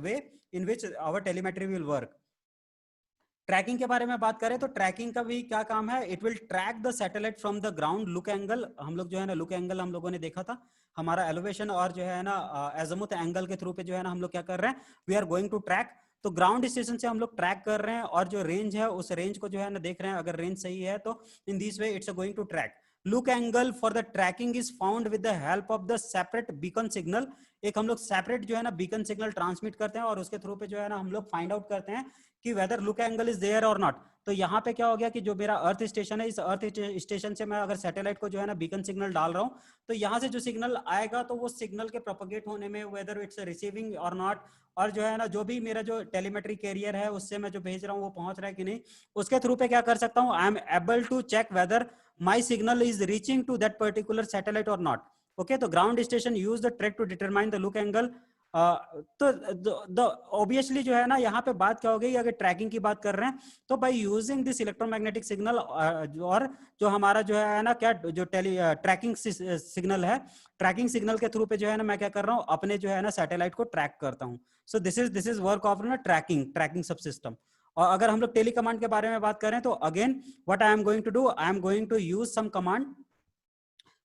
[SPEAKER 1] way in which our telemetry will work. Tracking के बारे में बात करें तो ट्रैकिंग का भी क्या काम है, it will track the satellite from the ground look angle. हम लोग जो है ना लुक एंगल हम लोगों ने देखा था, हमारा एलिवेशन और जो है ना एज़ीमुथ एंगल के थ्रू पे जो है ना हम लोग क्या कर रहे हैं, we are going to track. तो ग्राउंड स्टेशन से हम लोग ट्रैक कर रहे हैं और जो रेंज है उस रेंज को जो है ना देख रहे हैं, अगर रेंज सही है तो in this way it's going to track. Look angle for the tracking is found with the help of the separate beacon signal. एक हम लोग सेपरेट जो है ना बीकन सिग्नल ट्रांसमिट करते हैं और उसके थ्रू पे जो है ना हम लोग फाइंड आउट करते हैं कि whether look angle is there और नॉट। तो यहाँ पे क्या हो गया कि जो मेरा अर्थ स्टेशन है, इस अर्थ स्टेशन से मैं अगर सैटेलाइट को जो है ना बीकन सिग्नल डाल रहा हूँ, तो यहाँ से जो सिग्नल आएगा तो वो सिग्नल के प्रोपोगेट होने में वेदर इट्स रिसीविंग और नॉट, और जो है ना जो भी मेरा जो टेलीमेट्री कैरियर है उससे मैं जो भेज रहा हूँ वो पहुंच रहा है कि नहीं, उसके थ्रू पे क्या कर सकता हूँ, I am able to check whether my signal is reaching to that particular satellite or not. Okay, तो ground station use the track to determine the look angle. तो ऑब्वियसली जो है ना यहाँ पे बात क्या हो गई, अगर ट्रैकिंग की बात कर रहे हैं तो by using this electromagnetic signal, और जो हमारा जो है ना क्या जो ट्रैकिंग सिग्नल है, ट्रैकिंग सिग्नल के थ्रू पे जो है ना मैं क्या कर रहा हूँ, अपने जो है ना सैटेलाइट को ट्रैक करता हूँ। सो दिस इज वर्क ऑफ ना ट्रैकिंग सब सिस्टम। और अगर हम लोग टेली कमांड के बारे में बात करें तो again what I am going to do, I am going to use some command.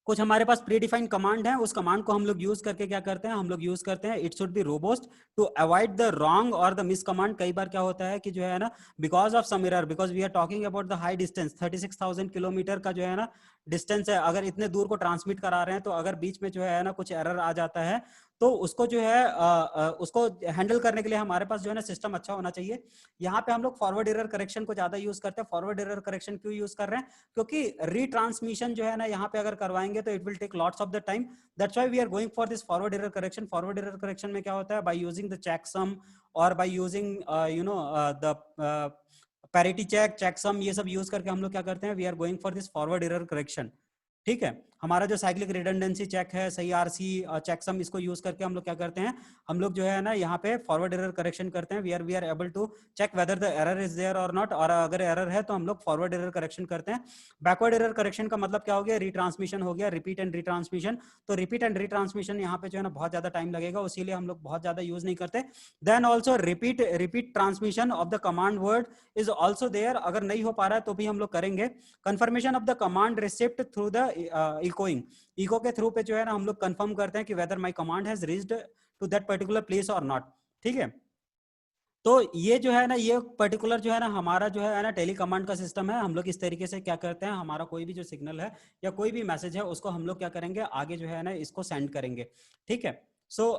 [SPEAKER 1] कुछ हमारे पास प्री डिफाइंड कमांड है, उस कमांड को हम लोग यूज करके क्या करते हैं, हम लोग यूज करते हैं it should be robust to avoid the wrong और द मिस कमांड। कई बार क्या होता है कि जो है ना because of some error, because we are talking about the high distance 36,000 kilometre का जो है ना डिस्टेंस है, अगर इतने दूर को ट्रांसमिट करा रहे हैं तो अगर बीच में जो है ना कुछ एरर आ जाता है तो उसको जो है उसको हैंडल करने के लिए हमारे पास जो है ना सिस्टम अच्छा होना चाहिए। यहाँ पे हम लोग फॉरवर्ड एरर करेक्शन को ज्यादा यूज करते हैं। फॉरवर्ड एरर करेक्शन क्यों यूज कर रहे हैं, क्योंकि रीट्रांसमिशन जो है ना यहाँ पे अगर करवाएंगे तो it will take lots of the time, that's why we are going for this forward error correction. Forward error correction में क्या होता है, बाय यूजिंग द चेकसम और by using the parity checksum, ये सब यूज करके हम लोग क्या करते हैं, we are going for this forward error correction. ठीक है, हमारा जो साइक्लिक रिडंडेंसी चेक है, सही आरसी चेकसम, इसको यूज करके हम लोग क्या करते हैं, हम लोग जो है ना यहाँ पे फॉरवर्ड एरर करेक्शन करते हैं। We are able to check whether the error is there और नॉट, और अगर एरर है तो हम लोग फॉरवर्ड एरर करेक्शन करते हैं। बैकवर्ड एरर करेक्शन का मतलब क्या हो गया, रिट्रांसमिशन हो गया, रिपीट एंड रिट्रांसमिशन। तो रिपीट एंड रिट्रांसमिशन यहाँ पे जो है ना बहुत ज्यादा टाइम लगेगा, इसीलिए हम लोग बहुत ज्यादा यूज नहीं करते। Then also repeat transmission of the command word is also there, अगर नहीं हो पा रहा है तो भी हम लोग करेंगे। Confirmation of the command receipt through the echoing, echo के थ्रू पे जो है ना हम लोग कंफर्म करते हैं कि whether my command has reached to that particular place और नॉट। ठीक है, तो ये जो है ना ये पर्टिकुलर जो है ना हमारा जो है ना टेली कमांड का सिस्टम है। हम लोग इस तरीके से क्या करते हैं, हमारा कोई भी जो सिग्नल है या कोई भी मैसेज है उसको हम लोग क्या करेंगे, आगे जो है ना इसको सेंड करेंगे। ठीक है, सो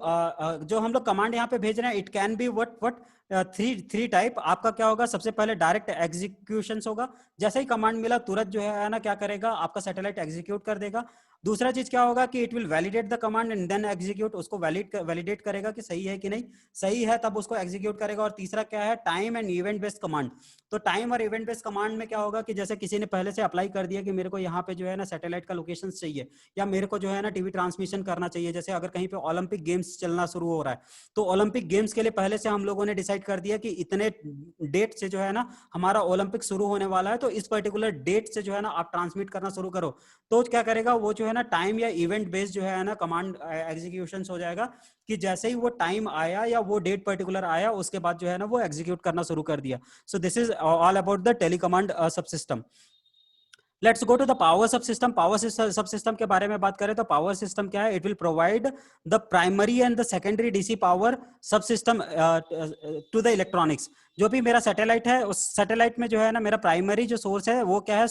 [SPEAKER 1] जो हम लोग कमांड यहाँ पे भेज रहे हैं, it can be what three type. आपका क्या होगा, सबसे पहले डायरेक्ट एग्जीक्यूशन होगा, जैसे ही कमांड मिला तुरंत जो है ना क्या करेगा, आपका सैटेलाइट एग्जीक्यूट कर देगा। दूसरा चीज क्या होगा कि it will validate the command and then execute, उसको वैलिडेट करेगा कि सही है कि नहीं, सही है तब उसको एग्जीक्यूट करेगा। और तीसरा क्या है, time and event based command. तो टाइम और इवेंट बेस्ड कमांड में क्या होगा कि जैसे किसी ने पहले से अप्लाई कर दिया कि मेरे को यहाँ पे जो है ना सैटेलाइट का लोकेशन चाहिए, या मेरे को जो है ना टीवी ट्रांसमिशन करना चाहिए, जैसे अगर कहीं पे ओलंपिक गेम्स चलना शुरू हो रहा है तो ओलंपिक गेम्स के लिए पहले से हम लोगों ने डिसाइड कर दिया कि इतने डेट से जो है ना हमारा ओलंपिक शुरू होने वाला है, तो इस पर्टिकुलर डेट से जो है ना आप ट्रांसमिट करना शुरू करो। तो क्या करेगा वो जो है ना टाइम या इवेंट बेस्ड जो है ना कमांड एग्जीक्यूशन हो जाएगा, कि जैसे ही वो टाइम आया या वो डेट पर्टिकुलर आया उसके बाद जो है ना वो एग्जीक्यूट करना शुरू कर दिया। So this is all about the telecommand sub system. Let's go to the power sub system. Power sub system के बारे में बात करें तो पावर सिस्टम क्या है, it will provide the primary and the secondary DC power sub system to the electronics. जो भी मेरा सैटेलाइट है उस सैटेलाइट में जो है ना मेरा प्राइमरी जो सोर्स है वो क्या है,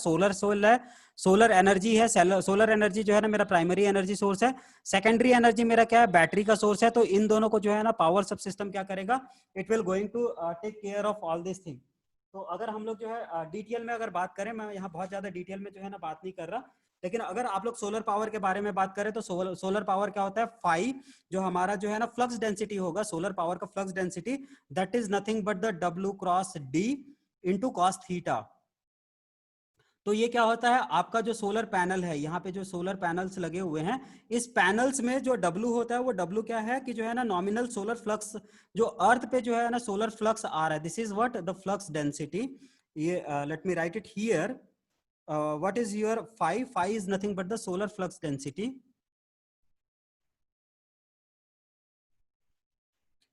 [SPEAKER 1] सोलर एनर्जी है। सोलर एनर्जी जो है ना मेरा प्राइमरी एनर्जी सोर्स है। सेकेंडरी एनर्जी मेरा क्या है, बैटरी का सोर्स है। तो इन दोनों को जो है ना पावर सब सिस्टम क्या करेगा, it will going to take care of all this thing. तो अगर हम लोग जो है डिटेल में अगर बात करें, मैं यहाँ बहुत ज्यादा डिटेल में जो है ना बात नहीं कर रहा, लेकिन अगर आप लोग सोलर पावर के बारे में बात करें तो सोलर पावर क्या होता है, फाई जो हमारा जो है ना फ्लक्स डेंसिटी होगा, सोलर पावर का flux density, that is nothing but the W cross D into cos theta. तो ये क्या होता है, आपका जो सोलर पैनल है, यहाँ पे जो सोलर पैनल्स लगे हुए हैं, इस पैनल्स में जो W होता है वो W क्या है कि जो है ना नॉमिनल सोलर फ्लक्स, जो अर्थ पे जो है ना सोलर फ्लक्स आ रहा है, this is what the flux density. ये let me write it here, what is your phi is nothing but the solar flux density,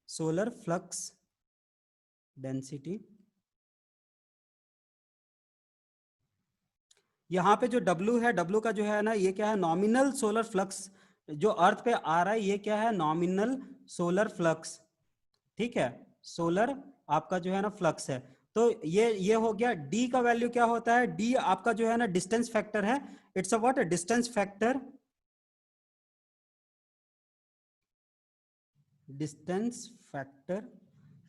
[SPEAKER 1] solar flux density. यहाँ पे जो W है, W का जो है ना ये क्या है, नॉमिनल सोलर फ्लक्स जो अर्थ पे आ रहा है, ये क्या है, नॉमिनल सोलर फ्लक्स। ठीक है, सोलर आपका जो है ना फ्लक्स है। तो ये हो गया। डी का वैल्यू क्या होता है? डी आपका जो है ना डिस्टेंस फैक्टर है। It's a what? Distance factor, distance factor.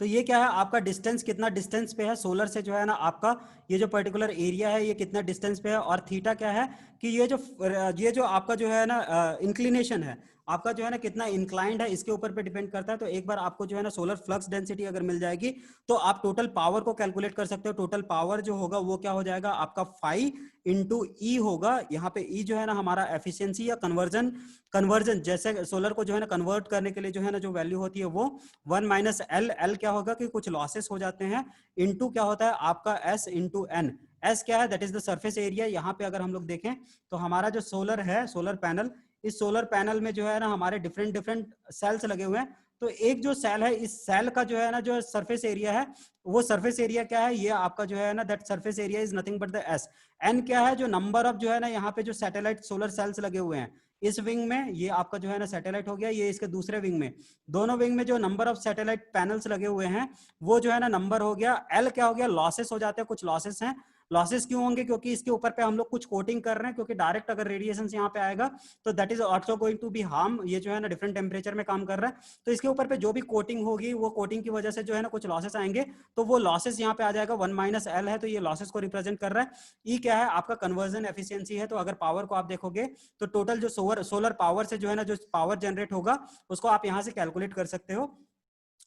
[SPEAKER 1] तो ये क्या है आपका? डिस्टेंस, कितना डिस्टेंस पे है सोलर से जो है ना आपका ये जो पर्टिकुलर एरिया है, ये कितना डिस्टेंस पे है। और थीटा क्या है कि ये जो आपका जो है ना इंक्लिनेशन है आपका जो है ना कितना इंक्लाइंड है, इसके ऊपर पे डिपेंड करता है। तो एक बार आपको जो है ना सोलर फ्लक्स डेंसिटी अगर मिल जाएगी तो आप टोटल पावर को कैलकुलेट कर सकते हो। टोटल पावर जो होगा वो क्या हो जाएगा आपका फाई इंटू ई होगा। यहाँ पे ई जो है ना हमारा एफिशिएंसी या कन्वर्जन जैसे सोलर को जो है ना कन्वर्ट करने के लिए जो है ना जो वैल्यू होती है वो 1 माइनस एल। एल क्या होगा कि कुछ लॉसेस हो जाते हैं, इनटू क्या होता है आपका एस इंटू एन। एस क्या है? That is the surface area. यहाँ पे अगर हम लोग देखें तो हमारा जो सोलर है, सोलर पैनल, इस सोलर पैनल में जो है ना हमारे डिफरेंट डिफरेंट सेल्स लगे हुए हैं। तो एक जो सेल है, इस सेल का जो है ना जो सरफेस एरिया है, वो सरफेस एरिया क्या है? ये आपका जो है ना that surface area is nothing but the S. N क्या है? जो नंबर ऑफ जो है ना यहाँ पे जो सैटेलाइट सोलर सेल्स लगे हुए हैं इस विंग में, ये आपका जो है ना सैटेलाइट हो गया। ये इसके दूसरे विंग में, दोनों विंग में जो नंबर ऑफ सैटेलाइट पैनल्स लगे हुए हैं वो जो है ना नंबर हो गया। एल क्या हो गया? लॉसेस हो जाते हैं, कुछ लॉसेस हैं। लॉसेस क्यों होंगे? क्योंकि इसके ऊपर पे हम लोग कुछ कोटिंग कर रहे हैं, क्योंकि डायरेक्ट अगर रेडिएशन यहाँ पे आएगा तो that is also going to be harm. ये जो है ना डिफरेंट टेम्परेचर में काम कर रहा है, तो इसके ऊपर पे जो भी कोटिंग होगी वो कोटिंग की वजह से जो है ना कुछ लॉसेस आएंगे। तो वो लॉसेस यहाँ पे आ जाएगा। 1 माइनस एल है तो ये लॉसेस को रिप्रेजेंट कर रहा है। ई क्या है? आपका कन्वर्जन एफिशिएंसी है। तो अगर पावर को आप देखोगे तो टोटल जो सोलर पावर से जो है ना जो पावर जनरेट होगा उसको आप यहाँ से कैलकुलेट कर सकते हो।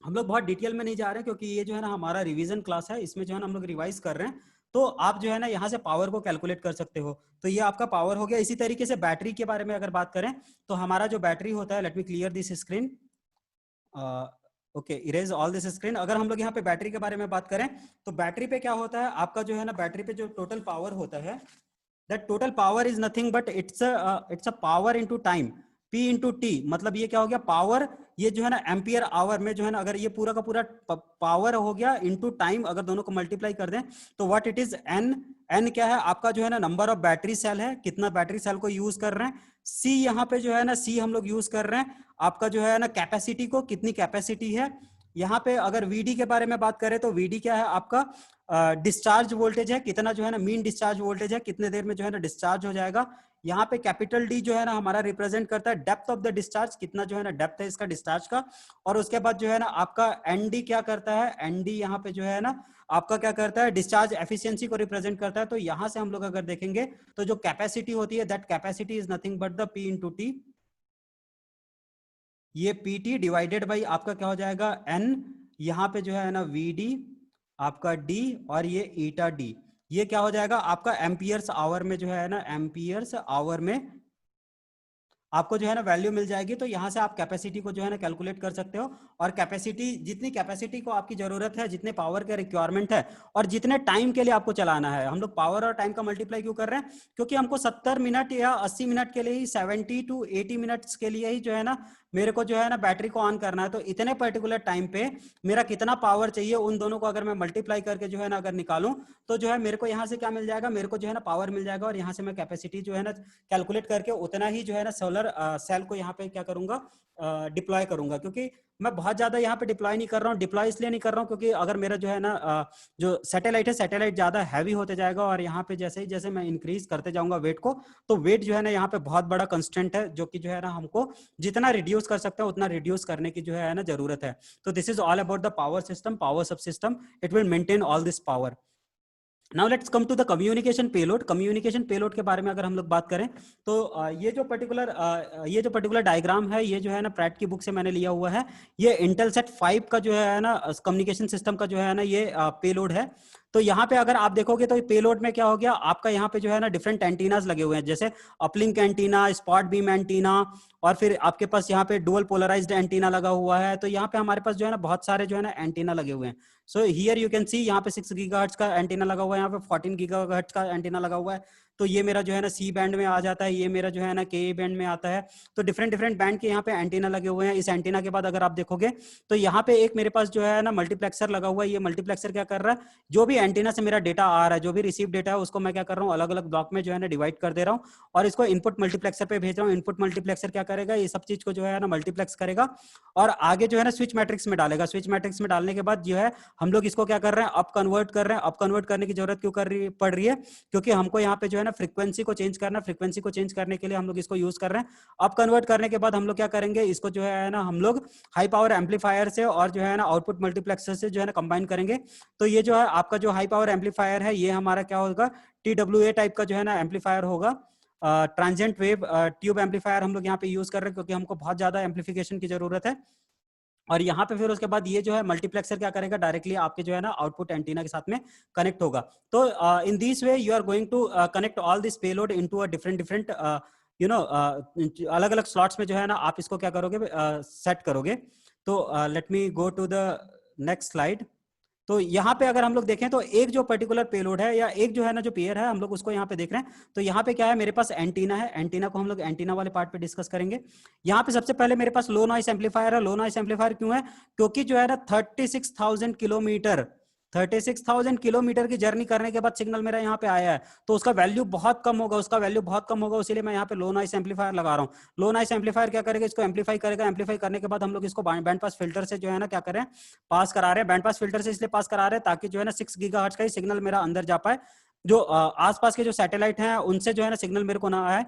[SPEAKER 1] हम लोग बहुत डिटेल में नहीं जा रहे क्योंकि ये जो है ना हमारा रिवीजन क्लास है, इसमें जो है ना हम लोग रिवाइज कर रहे हैं। तो आप जो है ना यहाँ से पावर को कैलकुलेट कर सकते हो। तो ये आपका पावर हो गया। इसी तरीके से बैटरी के बारे में अगर बात करें तो हमारा जो बैटरी होता है, let me clear this screen, okay, erase all this screen. अगर हम लोग यहाँ पे बैटरी के बारे में बात करें तो बैटरी पे क्या होता है आपका जो है ना बैटरी पे जो टोटल पावर होता है, that total power is nothing but it's a power into time, P into T. मतलब ये क्या हो गया? पावर, ये जो है ना एम्पियर आवर में जो है ना अगर ये पूरा का पूरा पावर हो गया इनटू टाइम, अगर दोनों को मल्टीप्लाई कर दें तो what it is? N. N क्या है आपका जो है ना नंबर ऑफ बैटरी सेल है, कितना बैटरी सेल को यूज कर रहे हैं। सी यहाँ पे जो है ना सी हम लोग यूज कर रहे हैं आपका जो है ना कैपेसिटी को, कितनी कैपेसिटी है। यहाँ पे अगर वीडी के बारे में बात करें तो वीडी क्या है आपका? डिस्चार्ज वोल्टेज है, कितना जो है ना मीन डिस्चार्ज वोल्टेज है, कितने देर में जो है ना डिस्चार्ज हो जाएगा। यहाँ पे कैपिटल डी जो है ना हमारा रिप्रेजेंट करता है डेप्थ ऑफ द डिस्चार्ज, कितना जो है ना डेप्थ है इसका डिस्चार्ज का। और उसके बाद जो है ना आपका एनडी क्या करता है? एनडी यहाँ पे जो है ना आपका क्या करता है? डिस्चार्ज एफिशिएंसी को रिप्रेजेंट करता है। तो यहाँ से हम लोग अगर देखेंगे तो जो कैपेसिटी होती है that capacity is nothing but the P into T. ये पीटी डिवाइडेड बाई आपका क्या हो जाएगा? एन। यहाँ पे जो है ना वीडी आपका डी और ये ईटा डी, ये क्या हो जाएगा आपका? एम्पियर्स आवर में जो है ना एम्पियर्स आवर में आपको जो है ना वैल्यू मिल जाएगी। तो यहाँ से आप कैपेसिटी को जो है ना कैलकुलेट कर सकते हो। और कैपेसिटी, जितनी कैपेसिटी को आपकी जरूरत है, जितने पावर का रिक्वायरमेंट है और जितने टाइम के लिए आपको चलाना है, हम लोग पावर और टाइम का मल्टीप्लाई क्यों कर रहे हैं? क्योंकि हमको 70 मिनट या 80 मिनट के लिए ही, 70 to 80 मिनट्स के लिए ही जो है ना मेरे को जो है ना बैटरी को ऑन करना है। तो इतने पर्टिकुलर टाइम पे मेरा कितना पावर चाहिए, उन दोनों को अगर मैं मल्टीप्लाई करके जो है ना अगर निकालूं तो जो है मेरे को यहाँ से क्या मिल जाएगा? मेरे को जो है ना पावर मिल जाएगा। और यहाँ से मैं कैपेसिटी जो है ना कैलकुलेट करके उतना ही जो है ना सोलर सेल को यहाँ पे क्या करूंगा? डिप्लॉय करूंगा। क्योंकि मैं बहुत ज्यादा यहाँ पे डिप्लॉय नहीं कर रहा हूँ। डिप्लॉय इसलिए नहीं कर रहा हूँ क्योंकि अगर मेरा जो है ना जो सैटेलाइट है, सैटेलाइट ज्यादा हैवी होते जाएगा और यहाँ पे जैसे ही जैसे मैं इंक्रीज करते जाऊंगा वेट को, तो वेट जो है ना यहाँ पे बहुत बड़ा कंस्टेंट है, जो कि जो है ना हमको जितना रिड्यूस कर सकते हैं उतना रिड्यूस करने की जो है ना जरूरत है। तो this is all about the power system, power sub system, it will maintain all this power. Now let's come to the communication payload. Communication payload के बारे में अगर हम लोग बात करें तो ये जो पर्टिकुलर डायग्राम है, ये जो है ना प्रैट की बुक से मैंने लिया हुआ है। ये इंटेलसेट 5 का जो है ना कम्युनिकेशन सिस्टम का जो है ना ये पेलोड है। तो यहाँ पे अगर आप देखोगे तो पेलोड में क्या हो गया आपका? यहाँ पे जो है ना डिफरेंट एंटीनास लगे हुए हैं, जैसे uplink antenna, spot beam antenna, और फिर आपके पास यहाँ पे डुअल पोलराइज्ड एंटीना लगा हुआ है। तो यहाँ पे हमारे पास जो है ना बहुत सारे जो है ना एंटीना लगे हुए हैं। सो हियर यू कैन सी यहाँ पे 6 गीगाहर्ट्ज का एंटीना लगा हुआ है, यहाँ पे 14 गीगाहर्ट्ज का एंटीना लगा हुआ है। तो ये मेरा जो है ना सी बैंड में आ जाता है, ये मेरा जो है ना के बैंड में आता है। तो डिफरेंट डिफरेंट बैंड के यहाँ पे एंटीना लगे हुए हैं। इस एंटीना के बाद अगर आप देखोगे तो यहाँ पे एक मेरे पास जो है ना मल्टीप्लेक्सर लगा हुआ है। ये मल्टीप्लेक्सर क्या कर रहा है? जो भी एंटीना से मेरा डेटा आ रहा है, जो भी रिसीव डेटा है उसको मैं क्या कर रहा हूँ, अलग अलग ब्लॉक में जो है ना डिवाइड कर दे रहा हूँ और इसको इनपुट मल्टीप्लेक्सर पे भेज रहा हूँ। इनपुट मल्टीप्लेक्सर क्या करेगा, ये सब चीज को जो है ना मल्टीप्लेक्स करेगा और आगे जो है ना स्विच मैट्रिक्स में डालेगा। स्विच मैट्रिक्स में डालने के बाद जो है हम लोग इसको क्या कर रहे हैं, अप कन्वर्ट कर रहे हैं। अप कन्वर्ट करने की जरूरत क्यों पड़ रही है, क्योंकि हमको यहाँ पे जो है ना फ्रीक्वेंसी को चेंज करना है। फ्रीक्वेंसी को चेंज करने के लिए हम लोग इसको यूज कर रहे हैं। अप कन्वर्ट करने के बाद हम लोग क्या करेंगे, इसको जो है ना हम लोग हाई पावर एम्पलीफायर से और जो है ना आउटपुट मल्टीप्लेक्सर से जो है ना कंबाइन करेंगे। तो ये जो है आपका जो हाई पावर एम्पलीफायर है, ये हमारा क्या होगा, TWA टाइप का जो है ना एम्पलीफायर होगा। ट्रांजिएंट वेव ट्यूब एम्पलीफायर हम लोग यहाँ पे यूज कर रहे हैं क्योंकि हमको बहुत ज्यादा एम्पलीफिकेशन की जरूरत है। और यहाँ पे फिर उसके बाद ये जो है मल्टीप्लेक्सर क्या करेगा, डायरेक्टली आपके जो है ना आउटपुट एंटीना के साथ में कनेक्ट होगा। तो in this way you are going to connect all this payload into a different अलग अलग स्लॉट्स में जो है ना आप इसको क्या करोगे, सेट करोगे। तो let me go to the next slide. तो यहाँ पे अगर हम लोग देखें तो एक जो पर्टिकुलर पेलोड है या एक जो है ना जो पेयर है, हम लोग उसको यहाँ पे देख रहे हैं। तो यहाँ पे क्या है, मेरे पास एंटीना है। एंटीना को हम लोग एंटीना वाले पार्ट पे डिस्कस करेंगे। यहाँ पे सबसे पहले मेरे पास लो नॉइस एम्पलीफायर है। लो नॉइस एम्पलीफायर क्यों है, क्योंकि जो है ना 36,000 किलोमीटर की जर्नी करने के बाद सिग्नल मेरा यहाँ पे आया है, तो उसका वैल्यू बहुत कम होगा, इसीलिए मैं यहाँ पे लो नॉइस एम्पलीफायर लगा रहा हूँ। लो नॉइस एम्पलीफायर क्या करेगा, इसको एम्पलीफाई करेगा। एम्पलीफाई करने के बाद हम लोग इसको बैंड पास फिल्टर से जो है ना क्या करें, पास करा रहे हैं। बैंड पास फिल्टर से इसलिए पास करा रहे हैं ताकि जो है ना 6 गीगाहर्ट्ज का ही सिग्नल मेरा अंदर जा पाए। जो आसपास के जो सैटेलाइट हैं उनसे जो है ना सिग्नल मेरे को ना आए।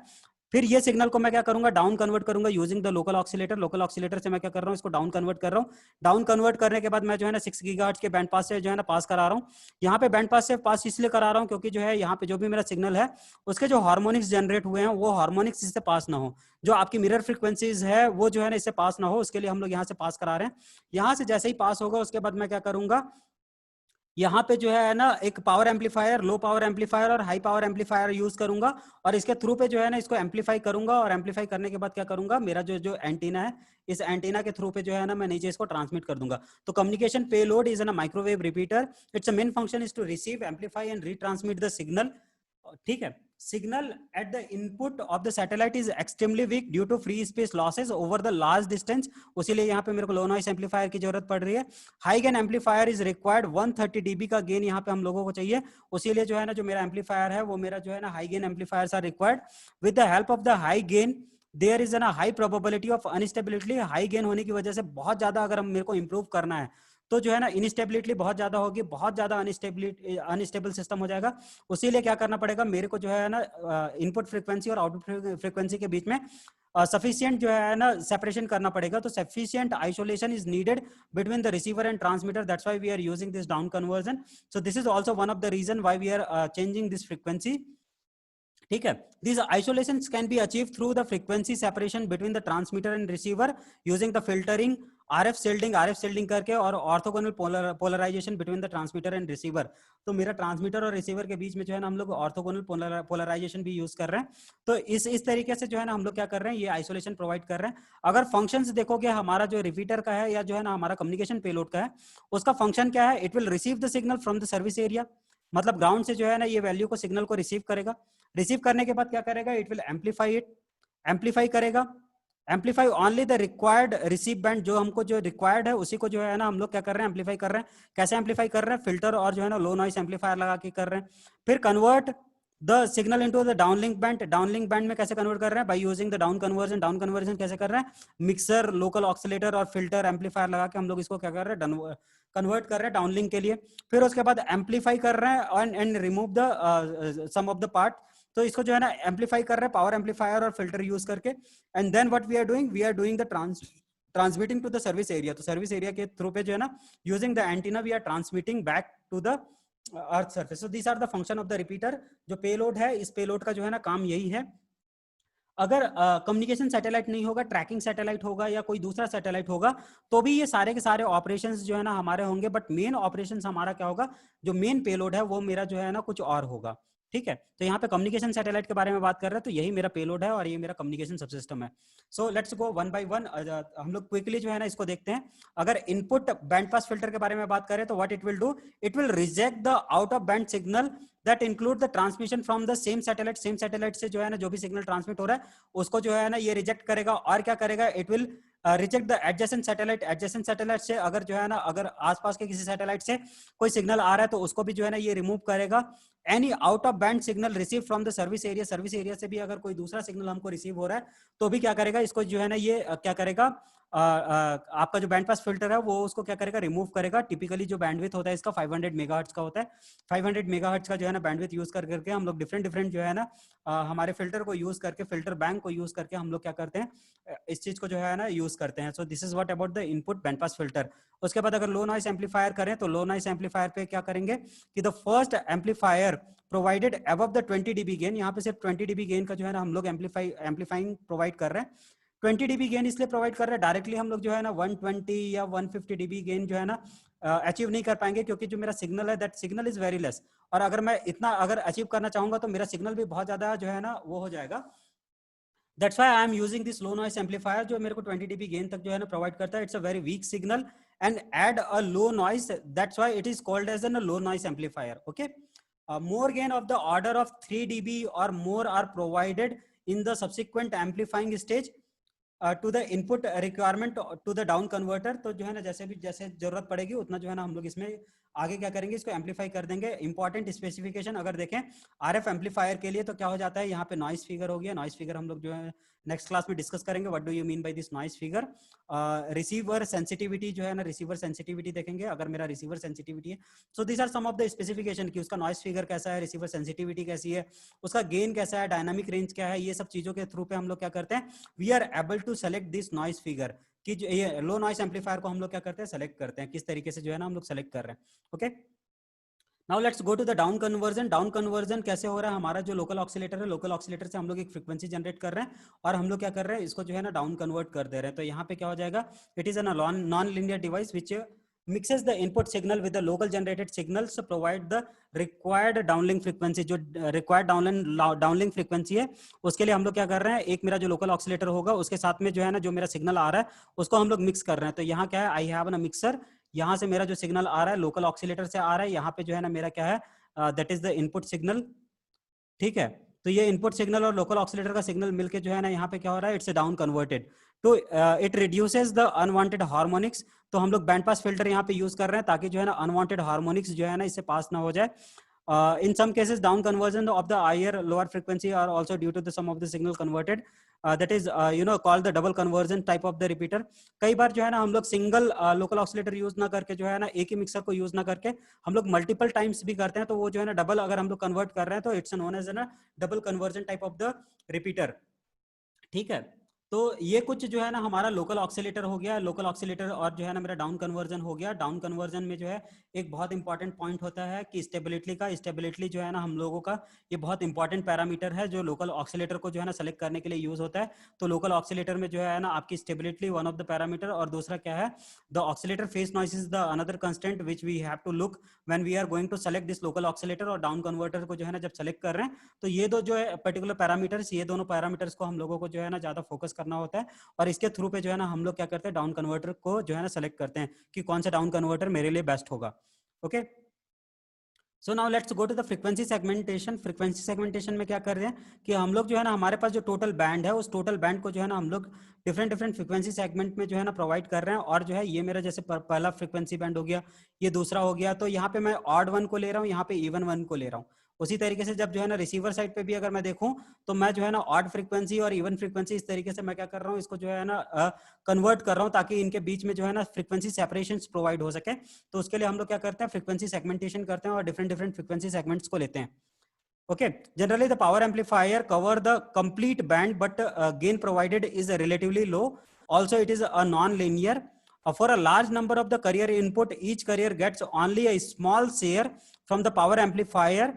[SPEAKER 1] फिर ये सिग्नल को मैं क्या करूंगा, डाउन कन्वर्ट करूंगा using the local oscillator. Local oscillator से मैं क्या कर रहा हूँ, इसको डाउन कन्वर्ट कर रहा हूँ। डाउन कन्वर्ट करने के बाद मैं जो है ना 6 गीगाहर्ट्ज के बैंड पास से जो है ना पास करा रहा हूँ। यहाँ पे बैंड पास से पास इसलिए करा रहा हूँ क्योंकि जो है यहाँ पे जो भी मेरा सिग्नल है उसके जो हार्मोनिक्स जनरेट हुए हैं वो हार्मोनिक्स इससे पास ना हो। जो आपकी मिरर फ्रीक्वेंसीज है वो जो है ना इससे पास ना हो, उसके लिए हम लोग यहाँ से पास करा रहे हैं। यहाँ से जैसे ही पास होगा उसके बाद मैं क्या करूंगा, यहाँ पे जो है ना एक power amplifier, low power amplifier और हाई पावर एम्पलीफायर यूज करूंगा और इसके थ्रू पे जो है ना इसको एम्पलीफाई करूंगा। और एम्पलीफाई करने के बाद क्या करूंगा, मेरा जो जो एंटीना है, इस एंटीना के थ्रू पे जो है ना मैं नीचे इसको ट्रांसमिट कर दूंगा। तो communication payload is an microwave repeater. It's a main function is to receive, amplify and retransmit the signal. ठीक है। Signal at the input of the satellite is extremely weak due to free space losses over the large distance. उसीलिए यहाँ पे मेरे को low noise amplifier की जरूरत पड़ रही है। High gain amplifier is required, 130 dB का गेन यहाँ पे हम लोगों को चाहिए। उसीलिए जो है ना जो मेरा एम्पलीफायर है वो मेरा जो है ना high gain amplifier are required. With the help of the high gain there is an high probability of instability. High gain होने की वजह से बहुत ज्यादा अगर मेरे को इंप्रूव करना है तो जो है ना इनस्टेबिलिटी बहुत ज्यादा होगी, बहुत ज्यादा अनस्टेबल सिस्टम हो जाएगा। उसीलिए क्या करना पड़ेगा मेरे को जो है ना इनपुट फ्रीक्वेंसी और आउटपुट फ्रीक्वेंसी के बीच में सफिशिएंट जो है ना सेपरेशन करना पड़ेगा। तो sufficient isolation is needed between the receiver and transmitter, that's why we are using this down conversion. So this is also one of the reason why we are changing this frequency. ठीक है। These isolations can be achieved through the frequency separation between the transmitter and receiver using the filtering, RF shielding करके और orthogonal polarization between the transmitter and receiver. तो मेरा transmitter और receiver के बीच में जो है ना हम लोग ऑर्थोगोनल पोलराइजेशन भी यूज कर रहे हैं। तो इस तरीके से जो है ना हम लोग क्या कर रहे हैं, ये आइसोलेशन प्रोवाइड कर रहे हैं। अगर फंक्शंस देखोगे हमारा जो रिपीटर का है या जो है ना हमारा कम्युनिकेशन पेलोड का है, उसका फंक्शन क्या है, it will receive the signal from the service area. मतलब ग्राउंड से जो है ना ये वैल्यू को सिग्नल को रिसीव करेगा। रिसीव करने के बाद क्या करेगा, it will amplify it, amplify करेगा। Amplify only the required receive band, जो हमको जो रिक्वायर्ड है उसी को जो है ना हम लोग क्या कर रहे हैं, एम्पलीफाई कर रहे हैं। कैसे एम्पलीफाई कर रहे हैं, फिल्टर और जो है ना लो नॉइस एम्पलीफायर लगा के कर रहे हैं। फिर convert the signal into the downlink band. Downlink band में कैसे कन्वर्ट कर रहे हैं, bye using the down conversion. Down conversion कैसे कर रहे हैं, मिक्सर, लोकल ऑक्सीलेटर और फिल्टर एम्पलीफायर लगा के हम लोग इसको क्या कर रहे हैं, कन्वर्ट कर रहे हैं डाउनलिंक के लिए। फिर उसके बाद एम्पलीफाई कर रहे हैं and remove the some of the part. तो इसको जो है ना एम्पलीफाई कर रहे हैं पावर एम्पलीफायर और फिल्टर यूज करके। And then what we are doing the transmitting to the service area. तो सर्विस एरिया के थ्रू पे जो है ना using the antenna we are transmitting back to the earth surface. So these are the function of the repeater. जो payload है, इस पेलोड का जो है ना काम यही है। अगर कम्युनिकेशन सैटेलाइट नहीं होगा, ट्रैकिंग सैटेलाइट होगा या कोई दूसरा सैटेलाइट होगा, तो भी ये सारे के सारे ऑपरेशंस जो है ना हमारे होंगे। बट मेन ऑपरेशंस हमारा क्या होगा, जो मेन पेलोड है वो मेरा जो है ना कुछ और होगा। ठीक है। तो यहाँ पे कम्युनिकेशन सैटेलाइट के बारे में बात कर रहे हैं, तो यही मेरा पेलोड है और ये मेरा कम्युनिकेशन सबसिस्टम है। So let's go one by one. हम लोग क्विकली जो है ना इसको देखते हैं। अगर इनपुट बैंड पास फिल्टर के बारे में बात करें तो what it will do, it will reject the out of band signal that include the transmission from the same satellite. Same satellite से जो है ना जो भी सिग्नल ट्रांसमिट हो रहा है उसको जो है ना ये रिजेक्ट करेगा। और क्या करेगा, it will reject the adjacent satellite. Adjacent satellite से अगर जो है ना, अगर आसपास के किसी सैटेलाइट से कोई सिग्नल आ रहा है तो उसको भी जो है ना ये रिमूव करेगा। Any out of band signal receive from the service area, service area से भी अगर कोई दूसरा सिग्नल हमको रिसीव हो रहा है तो भी क्या करेगा, इसको जो है ना ये क्या करेगा, आपका जो बैंड पास फिल्टर है वो उसको क्या करेगा, रिमूव करेगा। टिपिकली जो बैंडविड्थ होता है इसका 500 मेगाहर्ट्ज का होता है। 500 मेगाहर्ट्ज का जो है ना बैंडविड्थ यूज करके हम लोग डिफरेंट डिफरेंट जो है ना हमारे फिल्टर को यूज करके, फिल्टर बैंक को यूज करके हम लोग क्या करते हैं, इस चीज को जो है ना यूज करते हैं। So this is what about the input band pass filter. उसके बाद अगर लो नॉइस एम्पलीफायर करें तो लो नॉइस एम्पलीफायर पे क्या करेंगे कि the first amplifier provided above the 20 dB gain, यहाँ पे सिर्फ 20 dB गेन का जो है ना हम लोग एम्पलीफाइंग प्रोवाइड कर रहे हैं। 20 dB गेन इसलिए प्रोवाइड कर रहे हैं, डायरेक्टली हम लोग जो है ना 120 या 150 dB गेन जो है ना अचीव नहीं कर पाएंगे, क्योंकि जो मेरा सिग्नल है that signal is very less. और अगर मैं इतना अगर अचीव करना चाहूंगा तो मेरा सिग्नल भी बहुत ज्यादा जो है ना वो हो जाएगा। That's why I am using this low noise amplifier जो मेरे को 20 dB गेन तक जो है ना प्रोवाइड करता है। It's a very weak signal and add a low noise. That's why it is called as a low noise amplifier. Okay. More gain of the order of 3 dB or more are provided in the subsequent amplifying stage to the input requirement to the down converter। तो जो है ना जैसे भी जैसे जरूरत पड़ेगी उतना जो है ना हम लोग इसमें आगे क्या करेंगे, इसको एम्पलीफाई कर देंगे। इंपॉर्टेंट स्पेसिफिकेशन अगर देखें आरएफ एम्पलीफायर के लिए तो क्या हो जाता है, यहाँ पे नॉइस फिगर हो गया। नॉइस फिगर हम लोग जो है नेक्स्ट क्लास में डिस्कस करेंगे, what do you mean by this noise figure. Receiver sensitivity जो है ना, रिसीवर सेंसिटिविटी देखेंगे अगर मेरा रिसीवर सेंसिटिविटी है। So this are some of the specification कि उसका नॉइस फिगर कैसा है, रिसीवर सेंसिटिविटी कैसी है, उसका गेन कैसा है, डायनामिक रेंज क्या है, ये सब चीजों के थ्रू पे हम लोग क्या करते हैं, we are able to select this noise figure कि जो ये लो नॉइस एम्पलीफायर को हम लोग क्या करते हैं, सेलेक्ट करते हैं, किस तरीके से जो है ना हम लोग सेलेक्ट कर रहे हैं। Okay, now let's go to the down conversion. Down conversion कैसे हो रहा है, हमारा जो लोकल ऑक्सीलेटर है, लोकल ऑक्सीलेटर से हम लोग एक फ्रीक्वेंसी जनरेट कर रहे हैं और हम लोग क्या कर रहे हैं, इसको जो है ना डाउन कन्वर्ट कर दे रहे हैं। तो यहाँ पे क्या हो जाएगा, it is a non linear device which mixes the input signal with the local generated signals to provide the required downlink frequency। जो required downlink frequency है उसके लिए हम लोग क्या कर रहे हैं, एक मेरा जो लोकल ऑक्सीलेटर होगा उसके साथ में जो है ना जो मेरा सिग्नल आ रहा है उसको हम लोग मिक्स कर रहे हैं। तो यहाँ क्या है, आई हैव अ मिक्सर, यहाँ से मेरा जो सिग्नल आ रहा है लोकल ऑक्सीलेटर से आ रहा है, यहाँ पे जो है ना मेरा क्या है, that is the input signal. ठीक है, तो ये इनपुट सिग्नल और लोकल ऑक्सीलेटर का सिग्नल मिलके जो है ना यहाँ पे क्या हो रहा है, इट्स डाउन कन्वर्टेड तो it reduces the unwanted harmonics. तो हम लोग बैंड पास फिल्टर यहाँ पे यूज कर रहे हैं ताकि जो है ना अनवांटेड हार्मोनिक्स जो है ना इससे पास ना हो जाए। In some cases down conversion of the higher lower frequency are also due to the sum of the signal converted, that is called the double conversion type of the repeater। कई बार जो है ना हम लोग सिंगल लोकल ऑक्सीलेटर यूज ना करके जो है ना एक ही मिक्सर को यूज ना करके हम लोग मल्टीपल टाइम्स भी करते हैं, तो वो जो है ना डबल अगर हम लोग कन्वर्ट कर रहे हैं तो इट्स नोन एज ना double conversion type of the repeater. ठीक है, तो ये कुछ जो है ना हमारा लोकल ऑक्सीलेटर हो गया, लोकल ऑक्सीलेटर, और जो है ना मेरा डाउन कन्वर्जन हो गया। डाउन कन्वर्जन में जो है एक बहुत इंपॉर्टेंट पॉइंट होता है कि स्टेबिलिटी का। स्टेबिलिटी जो है ना हम लोगों का ये बहुत इंपॉर्टेंट पैरामीटर है जो लोकल ऑक्सीलेटर को जो है ना सेलेक्ट करने के लिए यूज होता है। तो लोकल ऑक्सीलेटर में जो है ना आपकी stability one of the parameter, और दूसरा क्या है, the oscillator phase noise is the another constant which we have to look when we are going to select this local oscillator और डाउन कन्वर्टर को जो है ना जब सेलेक्ट कर रहे हैं। तो ये दो जो है पर्टिकुलर पैरामीटर्स, ये दोनों पैरामीटर्स को हम लोगों को जो है ना ज्यादा फोकस करना होता है, और इसके थ्रू पे जो है ना हम लोग क्या करते हैं, डाउन कन्वर्टर को जो है ना सेलेक्ट करते हैं कि कौन सा डाउन कन्वर्टर मेरे लिए बेस्ट होगा। Okay, so now let's go to the frequency segmentation. Frequency segmentation में क्या कर रहे हैं कि हम लोग जो है ना हमारे पास जो टोटल बैंड है उस टोटल बैंड को जो है ना हम लोग डिफरेंट डिफरेंट फ्रीक्वेंसी सेगमेंट में जो है ना प्रोवाइड कर रहे हैं। और जो है ये मेरा जैसे पहला फ्रीक्वेंसी बैंड हो गया, ये दूसरा हो गया, तो यहाँ पे मैं ऑड वन को ले रहा हूँ, यहाँ पे इवन वन को ले रहा हूँ। उसी तरीके से जब जो है ना रिसीवर साइड पे भी अगर मैं देखूं तो मैं जो है ना ऑड फ्रीक्वेंसी और इवन फ्रीक्वेंसी इस तरीके से मैं क्या कर रहा हूँ, इसको जो है ना कन्वर्ट कर रहा हूँ ताकि इनके बीच में जो है ना फ्रीक्वेंसी सेपरेशन प्रोवाइड हो सके। तो उसके लिए हम लोग क्या करते हैं, फ्रीक्वेंसी सेगमेंटेशन करते हैं और डिफरेंट डिफरेंट फ्रीक्वेंसी सेगमेंट्स को लेते हैं। Okay, generally the power amplifier cover the complete band, but gain provided is relatively low. Also, it is a non-linear. For a large number of the carrier input, each carrier gets only a small share from the power amplifier.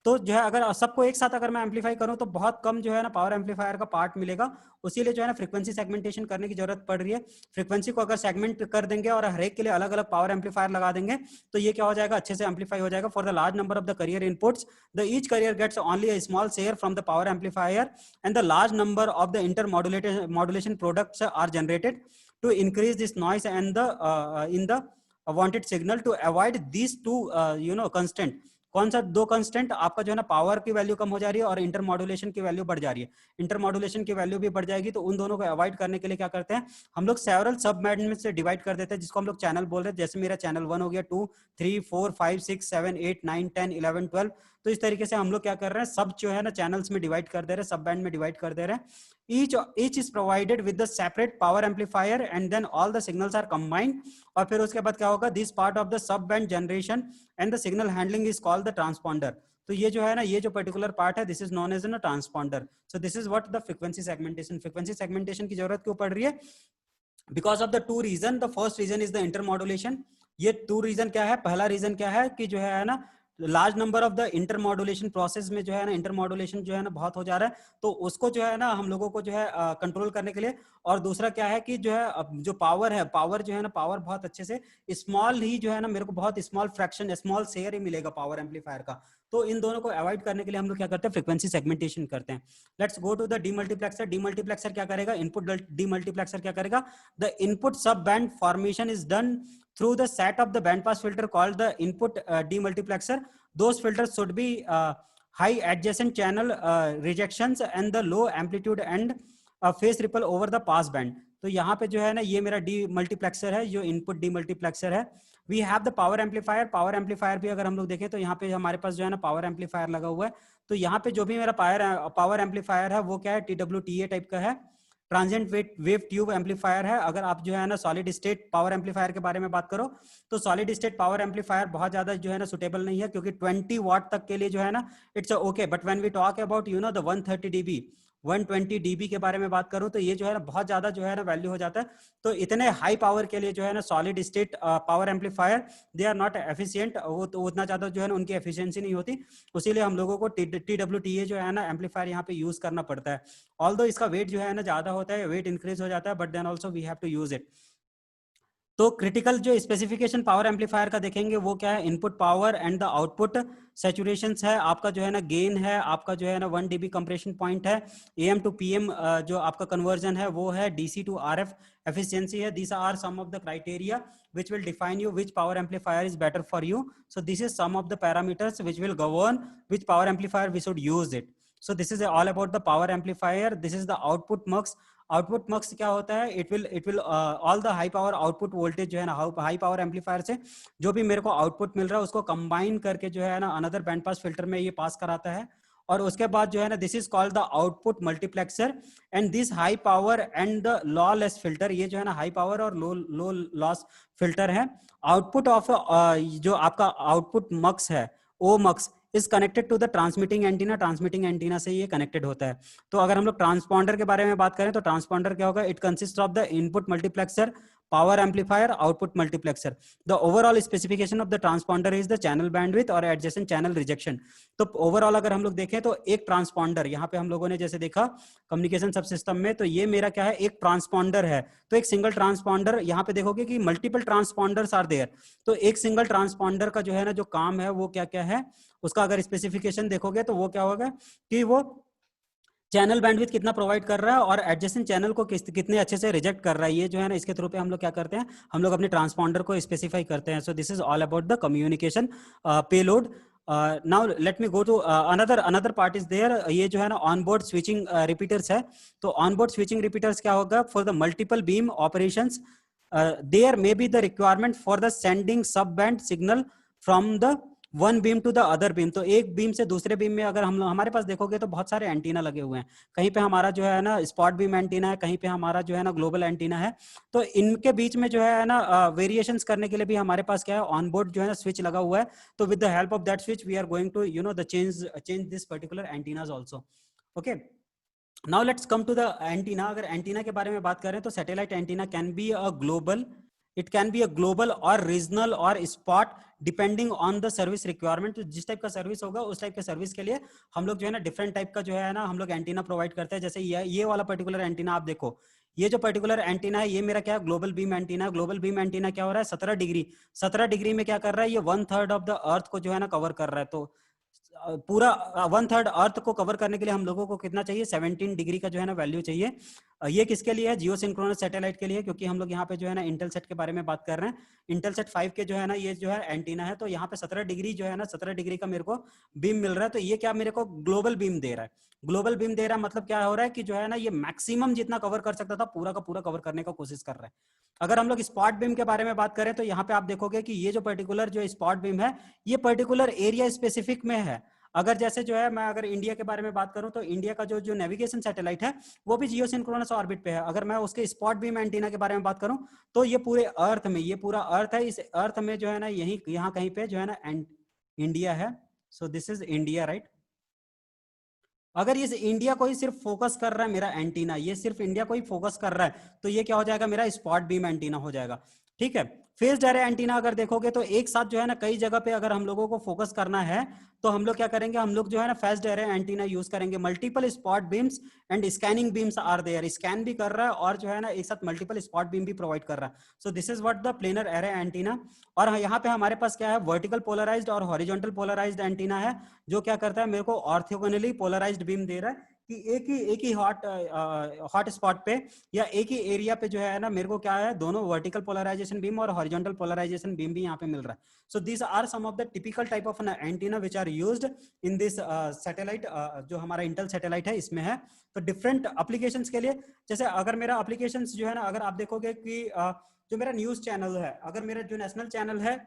[SPEAKER 1] तो जो है अगर सबको एक साथ अगर मैं amplify करूं तो बहुत कम जो है ना पावर एम्पलीफायर का पार्ट मिलेगा। उसी लिए जो है ना फ्रीक्वेंसी सेगमेंटेशन करने की जरूरत पड़ रही है। फ्रीक्वेंसी को अगर सेगमेंट कर देंगे और हर एक के लिए अलग अलग पावर एम्पलीफायर लगा देंगे तो ये क्या हो जाएगा, अच्छे से एम्पलीफाई हो जाएगा। For the large number of the career inputs the each carrier gets only a small share from the power amplifier, and the large number of the intermodulation products are generated to increase this noise and the in the wanted signal. To avoid these two constant, कौन सा दो constant? आपका जो है ना power की value कम हो जा रही है और इंटरमॉड्यूलेशन की वैल्यू बढ़ जा रही है। इंटरमॉड्यूलेशन की वैल्यू भी बढ़ जाएगी, तो उन दोनों को अवॉइड करने के लिए क्या करते हैं हम लोग सेवरल सब बैंड में से डिवाइड कर देते हैं, जिसको हम लोग चैनल बोल रहे हैं। जैसे मेरा चैनल 1 हो गया, 2, 3, 4, 5, 6, 7, 8, 9, 10, 11, 12। तो इस तरीके से हम लोग क्या कर रहे हैं, सब जो है ना चैनल्स में डिवाइड कर दे रहे हैं, सब बैंड में डिवाइड कर दे रहे हैं। each is provided with the separate power amplifier and then all the signals are combined। और फिर उसके बाद क्या होगा, this part of the sub band generation and the signal handling is called the transponder। तो ये जो है ना, ये जो पर्टिकुलर पार्ट है, this is known as an transponder. So this is what the frequency segmentation. Frequency segmentation की जरूरत क्यों पड़ रही है? Because of the two reason. The first reason is the intermodulation. ये टू रीजन क्या है? पहला रीजन क्या है कि जो है ना large number of the intermodulation process में जो है ना इंटरमॉड्यूलेशन जो है ना बहुत हो जा रहा है, तो उसको जो है ना हम लोगों को जो है कंट्रोल करने के लिए। और दूसरा क्या है कि जो है जो पावर है, पावर जो है ना पावर बहुत अच्छे से स्मॉल ही जो है ना मेरे को बहुत स्मॉल फ्रैक्शन, स्मॉल शेयर ही मिलेगा पावर एम्पलीफायर का। तो इन दोनों को अवॉइड करने के लिए हम लोग क्या करते हैं, फ्रीक्वेंसी सेगमेंटेशन करते हैं। Let's go to the demultiplexer. Demultiplexer क्या करेगा? इनपुट डीमल्टीप्लेक्सर क्या करेगा? The input sub band formation is done through the set of the band pass filter called the input demultiplexer. Those filters should be high adjacent channel rejections and the low amplitude and phase ripple over the pass band। तो यहाँ पे जो है ना ये मेरा demultiplexer है, जो इनपुट डीमल्टीप्लेक्सर है। We have the power amplifier. Power amplifier भी अगर हम लोग देखें तो यहाँ पे हमारे पास जो है ना पावर एम्पलीफायर लगा हुआ है। तो यहाँ पे जो भी मेरा पावर एम्पलीफायर है वो क्या है, TWTA टाइप का है, ट्रांजिएंट वेव ट्यूब एम्पलीफायर है। अगर आप जो है ना सॉलिड स्टेट पावर एम्पलीफायर के बारे में बात करो तो सॉलिड स्टेट पावर एम्पलीफायर बहुत ज्यादा जो है ना सुटेबल नहीं है, क्योंकि 20 वाट तक के लिए जो है ना it's okay, but when we talk about you know the 130 dB 120 dB के बारे में बात करूं तो ये जो है ना बहुत ज्यादा जो है ना वैल्यू हो जाता है। तो इतने हाई पावर के लिए जो है ना solid state power amplifier they are not efficient, वो तो उतना ज्यादा जो है ना उनकी एफिशिएंसी नहीं होती। उसीलिए हम लोगों को TWTA जो है ना एम्पलीफायर यहाँ पे यूज करना पड़ता है। ऑल्दो इसका वेट जो है ना ज्यादा होता है, वेट इंक्रीज हो जाता है, but then also we have to use it. तो क्रिटिकल जो स्पेसिफिकेशन पावर एम्पलीफायर का देखेंगे वो क्या है, input power and the output saturation है, आपका जो है ना गेन है, आपका जो है ना 1 dB कंप्रेशन पॉइंट है, AM टू PM जो आपका कन्वर्जन है वो है, DC टू RF एफिशिएंसी है। these are some of the criteria which will define you which power amplifier is better for you। so this is some of the parameters which will govern which power amplifier we should use it। so this is all about the power amplifier। this is the output mux। Output mux क्या होता है, it will all the high power output voltage जो है ना high power amplifier से जो भी मेरे को आउटपुट मिल रहा है उसको कंबाइन करके जो है ना अनदर बैंड पास फिल्टर में ये पास कराता है। और उसके बाद जो है ना this is called the output multiplexer and this high power and the lossless filter. ये जो है ना हाई पावर और लो लॉस फिल्टर है। आउटपुट ऑफ जो आपका आउटपुट मक्स है O mux is connected to the transmitting antenna. Transmitting antenna से ये कनेक्टेड होता है। तो अगर हम लोग ट्रांसपॉन्डर के बारे में बात करें तो ट्रांसपॉन्डर क्या होगा, it consist of the input multiplexer, power amplifier, output multiplexer. The overall specification of the transponder is the channel bandwidth और एडजेसेंट चैनल रिजेक्शन। तो ओवरऑल अगर हम लोग देखें तो एक ट्रांसपॉन्डर यहाँ पे हम लोगों ने जैसे देखा कम्युनिकेशन सब सिस्टम में, तो ये मेरा क्या है, एक ट्रांसपॉन्डर है। तो एक सिंगल ट्रांसपॉन्डर, यहाँ पे देखोगे कि मल्टीपल ट्रांसपॉन्डर्स आर देयर। तो एक सिंगल ट्रांसपॉन्डर का जो है ना जो काम है वो क्या क्या है, उसका अगर स्पेसिफिकेशन देखोगे तो वो क्या होगा कि वो चैनल बैंडविड्थ कितना प्रोवाइड कर रहा है और एडजेसेंट चैनल को कितने अच्छे से रिजेक्ट कर रहा है। ये जो है ना इसके थ्रू पे हम लोग क्या करते हैं, हम लोग अपने ट्रांसपॉन्डर को स्पेसिफाई करते हैं। So this is all about the communication payload. Now let me go to another part is there. ये जो है ना ऑनबोर्ड स्विचिंग रिपीटर्स है। तो ऑनबोर्ड स्विचिंग रिपीटर्स क्या होगा, for the multiple beam operations there may be the requirement for the sending sub band signal from the one beam to the other beam. तो एक बीम से दूसरे beam में अगर हम हमारे पास देखोगे तो बहुत सारे एंटीना लगे हुए हैं। कहीं पे हमारा जो है ना स्पॉट बीम एंटीना है, कहीं पे हमारा जो है ना ग्लोबल एंटीना है। तो इनके बीच में जो है ना वेरिएशंस करने के लिए भी हमारे पास क्या है, ऑनबोर्ड जो है ना स्विच लगा हुआ है। तो with the help of that switch we are going to you know the change this particular antennas also. Okay, now let's come to the antenna. अगर एंटीना के बारे में बात करें तो satellite antenna can be a global, it can be a global और regional और spot depending on the service requirement. तो जिस टाइप का सर्विस होगा उस टाइप के सर्विस के लिए हम लोग जो है ना डिफरेंट टाइप का जो है ना हम लोग एंटीना प्रोवाइड करते हैं। जैसे ये वाला पर्टिकुलर एंटीना आप देखो, ये जो पर्टिकुलर एंटीना है ये मेरा क्या है, global beam antenna. Global beam antenna क्या हो रहा है, 17 डिग्री में क्या कर रहा है, ये 1/3 ऑफ द अर्थ को जो है ना कवर कर रहा है। तो पूरा 1/3 अर्थ को कवर करने के लिए हम लोगों को कितना चाहिए, 17 डिग्री का जो है ना वैल्यू चाहिए। ये किसके लिए है? जियो सिंक्रोनस सैटेलाइट के लिए, क्योंकि हम लोग यहाँ पे जो है ना इंटेलसेट के बारे में बात कर रहे हैं। इंटेलसेट 5 के जो है ना ये जो है एंटीना है, तो यहाँ पे 17 डिग्री जो है ना 17 डिग्री का मेरे को बीम मिल रहा है। तो ये क्या मेरे को ग्लोबल बीम दे रहा है। ग्लोबल बीम दे रहा है मतलब क्या हो रहा है कि जो है ना ये मैक्सिमम जितना कवर कर सकता था पूरा का पूरा कवर करने का कोशिश कर रहा है। अगर हम लोग स्पॉट बीम के बारे में बात करें तो यहाँ पे आप देखोगे कि ये जो पर्टिकुलर जो स्पॉट बीम है ये पर्टिकुलर एरिया स्पेसिफिक में है। अगर जैसे जो है मैं अगर इंडिया के बारे में बात करूं तो इंडिया का जो जो नेविगेशन सैटेलाइट है वो भी जियो सिंक्रोनस ऑर्बिट पे है। अगर मैं उसके स्पॉट बीम एंटीना के बारे में बात करूं तो ये पूरे अर्थ में, ये पूरा अर्थ है, इस अर्थ में जो है ना यही यहाँ कहीं पे जो है ना इंडिया है। So this is India, right. अगर इस इंडिया को ही सिर्फ फोकस कर रहा है मेरा एंटीना, ये सिर्फ इंडिया को ही फोकस कर रहा है, तो ये क्या हो जाएगा? मेरा स्पॉट बीम एंटीना हो जाएगा। ठीक है। फेस्ड एरे एंटीना अगर देखोगे तो एक साथ जो है ना कई जगह पे अगर हम लोगों को फोकस करना है तो हम लोग क्या करेंगे? हम लोग जो है ना फेस्ड एरे एंटीना यूज करेंगे। Multiple spot beams and scanning beams are there. Scan भी कर रहा है और जो है ना एक साथ मल्टीपल स्पॉट बीम भी प्रोवाइड कर रहा है। So this is what the planar array antenna. और यहाँ पे हमारे पास क्या है? वर्टिकल पोलराइज्ड और हॉरिजॉन्टल पोलराइज्ड एंटीना है, जो क्या करता है? मेरे को ऑर्थोगोनली पोलराइज्ड बीम दे रहा है कि एक ही हॉट स्पॉट पे या एक ही एरिया पे जो है ना मेरे को क्या है? दोनों वर्टिकल पोलराइजेशन बीम और हॉरिजॉन्टल पोलराइजेशन बीम भी यहाँ पे मिल रहा है। So these are some of the typical type of antenna which are used in this satellite. जो हमारा इंटेल सैटेलाइट है इसमें है। तो डिफरेंट एप्लीकेशंस के लिए, जैसे अगर मेरा एप्लीकेशंस जो है ना, अगर आप देखोगे कि जो मेरा न्यूज चैनल है, अगर मेरा जो नेशनल चैनल है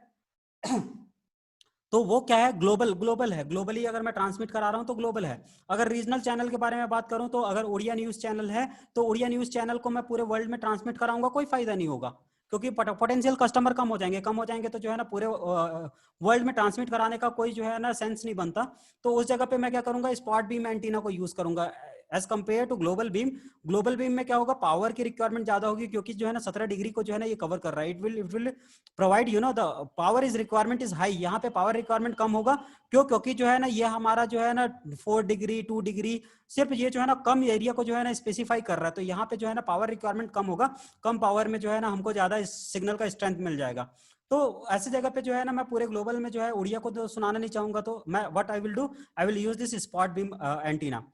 [SPEAKER 1] तो वो क्या है? ग्लोबल है। ग्लोबली अगर मैं ट्रांसमिट करा रहा हूं तो ग्लोबल है। अगर रीजनल चैनल के बारे में बात करूं तो अगर उड़िया न्यूज चैनल है तो उड़िया न्यूज चैनल को मैं पूरे वर्ल्ड में ट्रांसमिट कराऊंगा, कोई फायदा नहीं होगा, क्योंकि पोटेंशियल कस्टमर कम हो जाएंगे तो जो है ना पूरे वर्ल्ड में ट्रांसमिट कराने का कोई जो है ना सेंस नहीं बनता। तो उस जगह पे मैं क्या करूंगा? स्पॉट बीम एंटीना को यूज करूंगा as compared to global beam. Global beam में क्या होगा? पावर की रिक्वायरमेंट ज्यादा होगी, क्योंकि जो है ना 17 डिग्री को जो है ना ये कवर कर रहा है। It will provide the power is requirement is high. यहाँ पे पावर रिक्वायरमेंट कम होगा। क्यों? क्योंकि जो है ना ये हमारा जो है ना 4 डिग्री 2 डिग्री सिर्फ ये जो है ना कम एरिया को जो है ना स्पेसिफाई कर रहा है। तो यहाँ पे जो है ना पावर रिक्वायरमेंट कम होगा। कम पावर में जो है ना हमको ज्यादा सिग्नल का स्ट्रेंथ मिल जाएगा। तो ऐसी जगह पे जो है ना मैं पूरे ग्लोबल में जो है उड़िया को तो सुनाना नहीं चाहूंगा, तो मैं what I will do, I will use this spot beam antenna.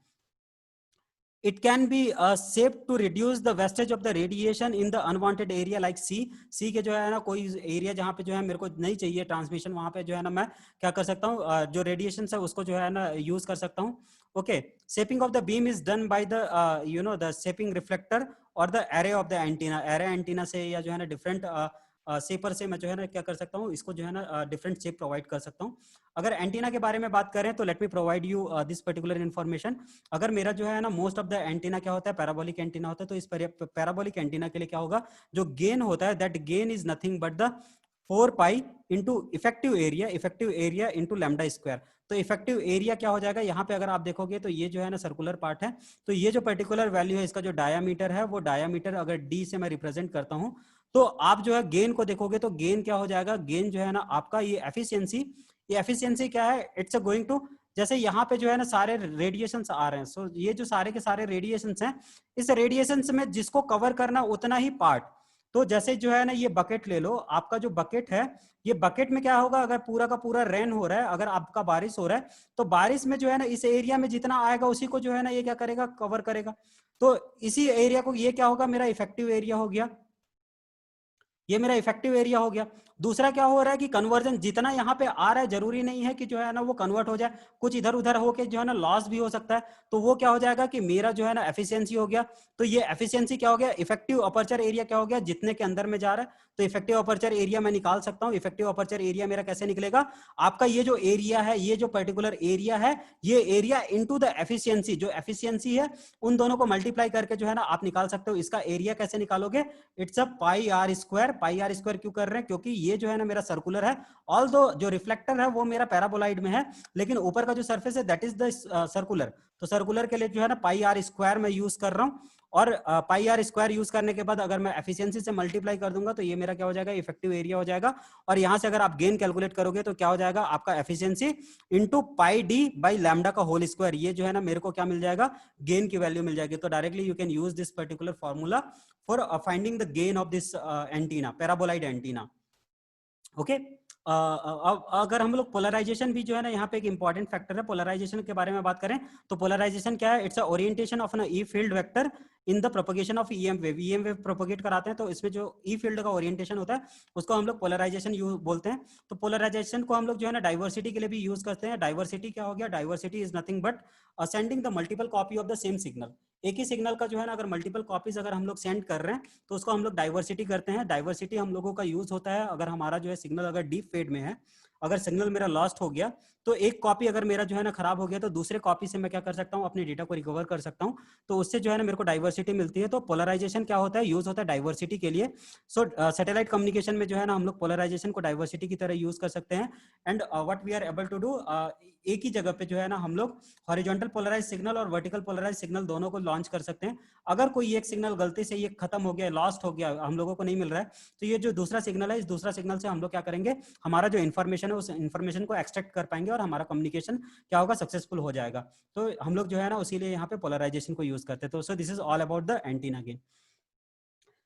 [SPEAKER 1] It can be shaped to reduce the wastage of the radiation in the unwanted area like C. C के जो है ना कोई एरिया जहाँ पे जो है मेरे को नहीं चाहिए ट्रांसमिशन, वहां पे जो है ना मैं क्या कर सकता हूँ? जो रेडिएशन है उसको जो है ना यूज कर सकता हूँ. Okay. Shaping of the beam is done by the the shaping reflector और the array of the antenna. Array antenna से या जो है ना डिफरेंट शेपर से मैं जो है ना क्या कर सकता हूँ? इसको जो है ना डिफरेंट शेप प्रोवाइड कर सकता हूँ. अगर एंटीना के बारे में बात करें तो let me provide you this particular information. अगर मेरा जो है ना मोस्ट ऑफ द एंटीना क्या होता है? पैराबोलिक एंटीना होता है. तो इस पैराबोलिक एंटीना के लिए क्या होगा? जो गेन होता है that gain is nothing but the 4 pi into effective area into lambda square. तो इफेक्टिव एरिया क्या हो जाएगा? यहाँ पे अगर आप देखोगे तो ये जो है ना सर्कुलर पार्ट है. तो ये जो पर्टिकुलर वैल्यू है इसका जो डायामीटर है वो डायामीटर अगर डी से मैं रिप्रेजेंट करता हूँ तो आप जो है गेन को देखोगे तो गेन क्या हो जाएगा? गेन जो है ना आपका ये एफिशिएंसी क्या है? इट्स गोइंग टू, जैसे यहाँ पे जो है ना सारे रेडिएशंस आ रहे हैं. सो ये जो सारे के सारे रेडिएशंस हैं, इस रेडिएशंस में जिसको कवर करना उतना ही पार्ट. तो जैसे जो है ना ये बकेट ले लो, आपका जो बकेट है, ये बकेट में क्या होगा? अगर पूरा का पूरा रेन हो रहा है, अगर आपका बारिश हो रहा है, तो बारिश में जो है ना इस एरिया में जितना आएगा उसी को जो है ना ये क्या करेगा? कवर करेगा. तो इसी एरिया को ये क्या होगा? मेरा इफेक्टिव एरिया हो गया. ये मेरा इफेक्टिव एरिया हो गया. दूसरा क्या हो रहा है कि कन्वर्जन जितना यहाँ पे आ रहा है जरूरी नहीं है कि जो है ना वो कन्वर्ट हो जाए, कुछ इधर उधर होके जो है ना लॉस भी हो सकता है. तो वो क्या हो जाएगा कि मेरा जो है ना एफिशिएंसी हो गया. तो ये एफिशिएंसी क्या हो गया? इफेक्टिव अपर्चर एरिया क्या हो गया? जितने के अंदर में जा रहा है. तो इफेक्टिव अपर्चर एरिया मैं निकाल सकता हूँ. इफेक्टिव अपर्चर एरिया मेरा कैसे निकलेगा? आपका ये जो एरिया है, ये जो पर्टिकुलर एरिया है, ये एरिया इनटू द एफिशिएंसी, जो एफिशिएंसी है उन दोनों को मल्टीप्लाई करके जो है ना आप निकाल सकते हो. इसका एरिया कैसे निकालोगे? It's a pi r square. Pi r square क्यों कर रहे हैं? क्योंकि ये जो है ना मेरा सर्कुलर है. ऑल्दो जो रिफ्लेक्टर है वो मेरा पैराबोलाइड में है, लेकिन ऊपर का जो सरफेस है दैट इज द सर्कुलर. तो सर्कुलर के लिए जो है ना पाई आर स्क्वायर मैं यूज कर रहा हूँ. और पाई आर स्क्वायर यूज करने के बाद अगर मैं एफिशिएंसी से मल्टीप्लाई कर दूंगा तो ये मेरा क्या हो जाएगा? इफेक्टिव एरिया हो जाएगा. और यहां से अगर आप गेन कैलकुलेट करोगे तो क्या हो जाएगा? आपका efficiency into pi D by lambda का होल स्क्वायर. ये जो है ना मेरे को क्या मिल जाएगा? गेन की वैल्यू मिल जाएगी. तो directly you can use this particular formula for finding the gain of this antenna, paraboloid antenna. Okay. अगर हम लोग पोलराइजेशन भी जो है ना यहाँ पे एक इंपॉर्टेंट फैक्टर है. पोलराइजेशन के बारे में बात करें तो पोलराइजेशन क्या है? It's a orientation of an E field vector in the propagation of EM wave. EM wave propagate कराते हैं तो इसमें जो ई फील्ड का ओरिएंटेशन होता है उसको हम लोग पोलराइजेशन बोलते हैं। तो पोलराइजेशन को हम लोग जो है ना डाइवर्सिटी के लिए भी यूज करते हैं। डाइवर्सिटी क्या हो गया? Diversity is nothing but sending the multiple copy of the same signal. एक ही सिग्नल का जो है ना अगर मल्टीपल कॉपीज अगर हम लोग सेंड कर रहे हैं तो उसको हम लोग डाइवर्सिटी करते हैं। डाइवर्सिटी हम लोगों का यूज होता है अगर हमारा जो है सिग्नल अगर डीप फेड में है, अगर सिग्नल मेरा लॉस्ट हो गया तो एक कॉपी अगर मेरा जो है ना खराब हो गया तो दूसरे कॉपी से मैं क्या कर सकता हूँ? अपने डेटा को रिकवर कर सकता हूँ। तो उससे जो है ना मेरे को डाइवर्सिटी मिलती है। तो पोलराइजेशन क्या होता है? यूज होता है डाइवर्सिटी के लिए। सो सैटेलाइट कम्युनिकेशन में जो है ना हम लोग पोलराइजेशन को डाइवर्सिटी की तरह यूज कर सकते हैं। And what we are able to do, एक ही जगह पे जो है ना हम लोग हॉरिजॉन्टल पोलराइज सिग्नल और वर्टिकल पोलराइज सिग्नल दोनों को लॉन्च कर सकते हैं। अगर कोई एक सिग्नल गलती से ये खत्म हो गया, लॉस्ट हो गया, हम लोगों को नहीं मिल रहा है, तो ये जो दूसरा सिग्नल है, इस दूसरा सिग्नल से हम लोग क्या करेंगे? हमारा जो इन्फॉर्मेशन है उस इन्फॉर्मेशन को एक्सट्रैक्ट कर पाएंगे और हमारा कम्युनिकेशन क्या होगा? सक्सेसफुल हो जाएगा। तो हम लोग जो है ना उसीलिए यहाँ पे पोलराइजेशन को यूज करते हैं। तो सो this is all about the antenna gain.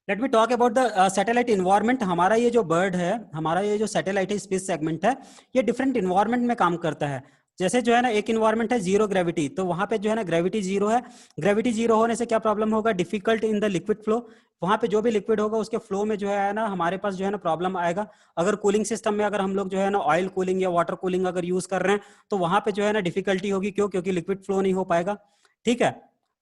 [SPEAKER 1] Let me talk about the satellite environment. हमारा ये जो बर्ड है, हमारा ये जो सैटेलाइट है, स्पेस सेगमेंट है, ये डिफरेंट इन्वायरमेंट में काम करता है। जैसे जो है ना एक इन्वायरमेंट है जीरो ग्रेविटी, तो वहां पे जो है ना ग्रेविटी जीरो है। ग्रेविटी जीरो होने से क्या प्रॉब्लम होगा? Difficult in the liquid flow. वहां पे जो भी लिक्विड होगा उसके फ्लो में जो है ना हमारे पास जो है ना प्रॉब्लम आएगा। अगर कूलिंग सिस्टम में अगर हम लोग जो है ना ऑयल कूलिंग या वाटर कूलिंग अगर यूज कर रहे हैं तो वहां पे जो है ना डिफिकल्टी होगी। क्यों? क्योंकि लिक्विड फ्लो नहीं हो पाएगा। ठीक है।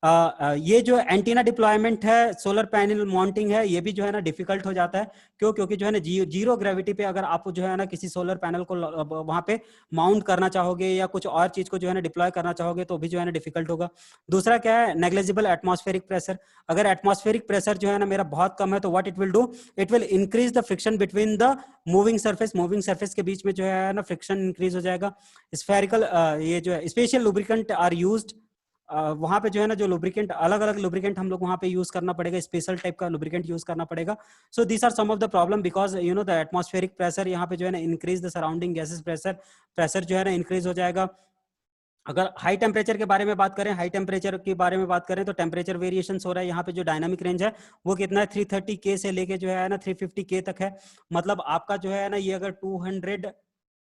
[SPEAKER 1] ये जो एंटीना डिप्लॉयमेंट है, सोलर पैनल माउंटिंग है, ये भी जो है ना डिफिकल्ट हो जाता है। क्यों? क्योंकि जो है ना जीरो ग्रेविटी पे अगर आप जो है ना किसी सोलर पैनल को वहां पे माउंट करना चाहोगे या कुछ और चीज को जो है ना डिप्लॉय करना चाहोगे तो भी जो है ना डिफिकल्ट होगा। दूसरा क्या है? Negligible atmospheric pressure. अगर एटमॉस्फेरिक प्रेशर जो है ना मेरा बहुत कम है तो what it will do? It will increase the friction between the moving surface के बीच में जो है ना फ्रिक्शन इंक्रीज हो जाएगा। स्फेरिकल ये जो है स्पेशल लुब्रिकेंट आर यूज्ड। वहां पे जो है ना जो लुब्रिकेंट, अलग अलग लुब्रिकेंट हम लोग वहां पे यूज करना पड़ेगा, स्पेशल टाइप का लुब्रिकेंट यूज करना पड़ेगा। So these are some of the problem because you know the atmospheric pressure यहाँ पे जो है ना increase the surrounding gases pressure, pressure जो है ना इंक्रीज हो जाएगा। अगर हाई टेम्परेचर के बारे में बात करें, हाई टेम्परेचर के बारे में बात करें तो टेम्परेचर वेरिएशन हो रहा है। यहाँ पे जो डायनामिक रेंज है वो कितना है? 330K से लेके जो है ना 350K तक है। मतलब आपका जो है ना ये अगर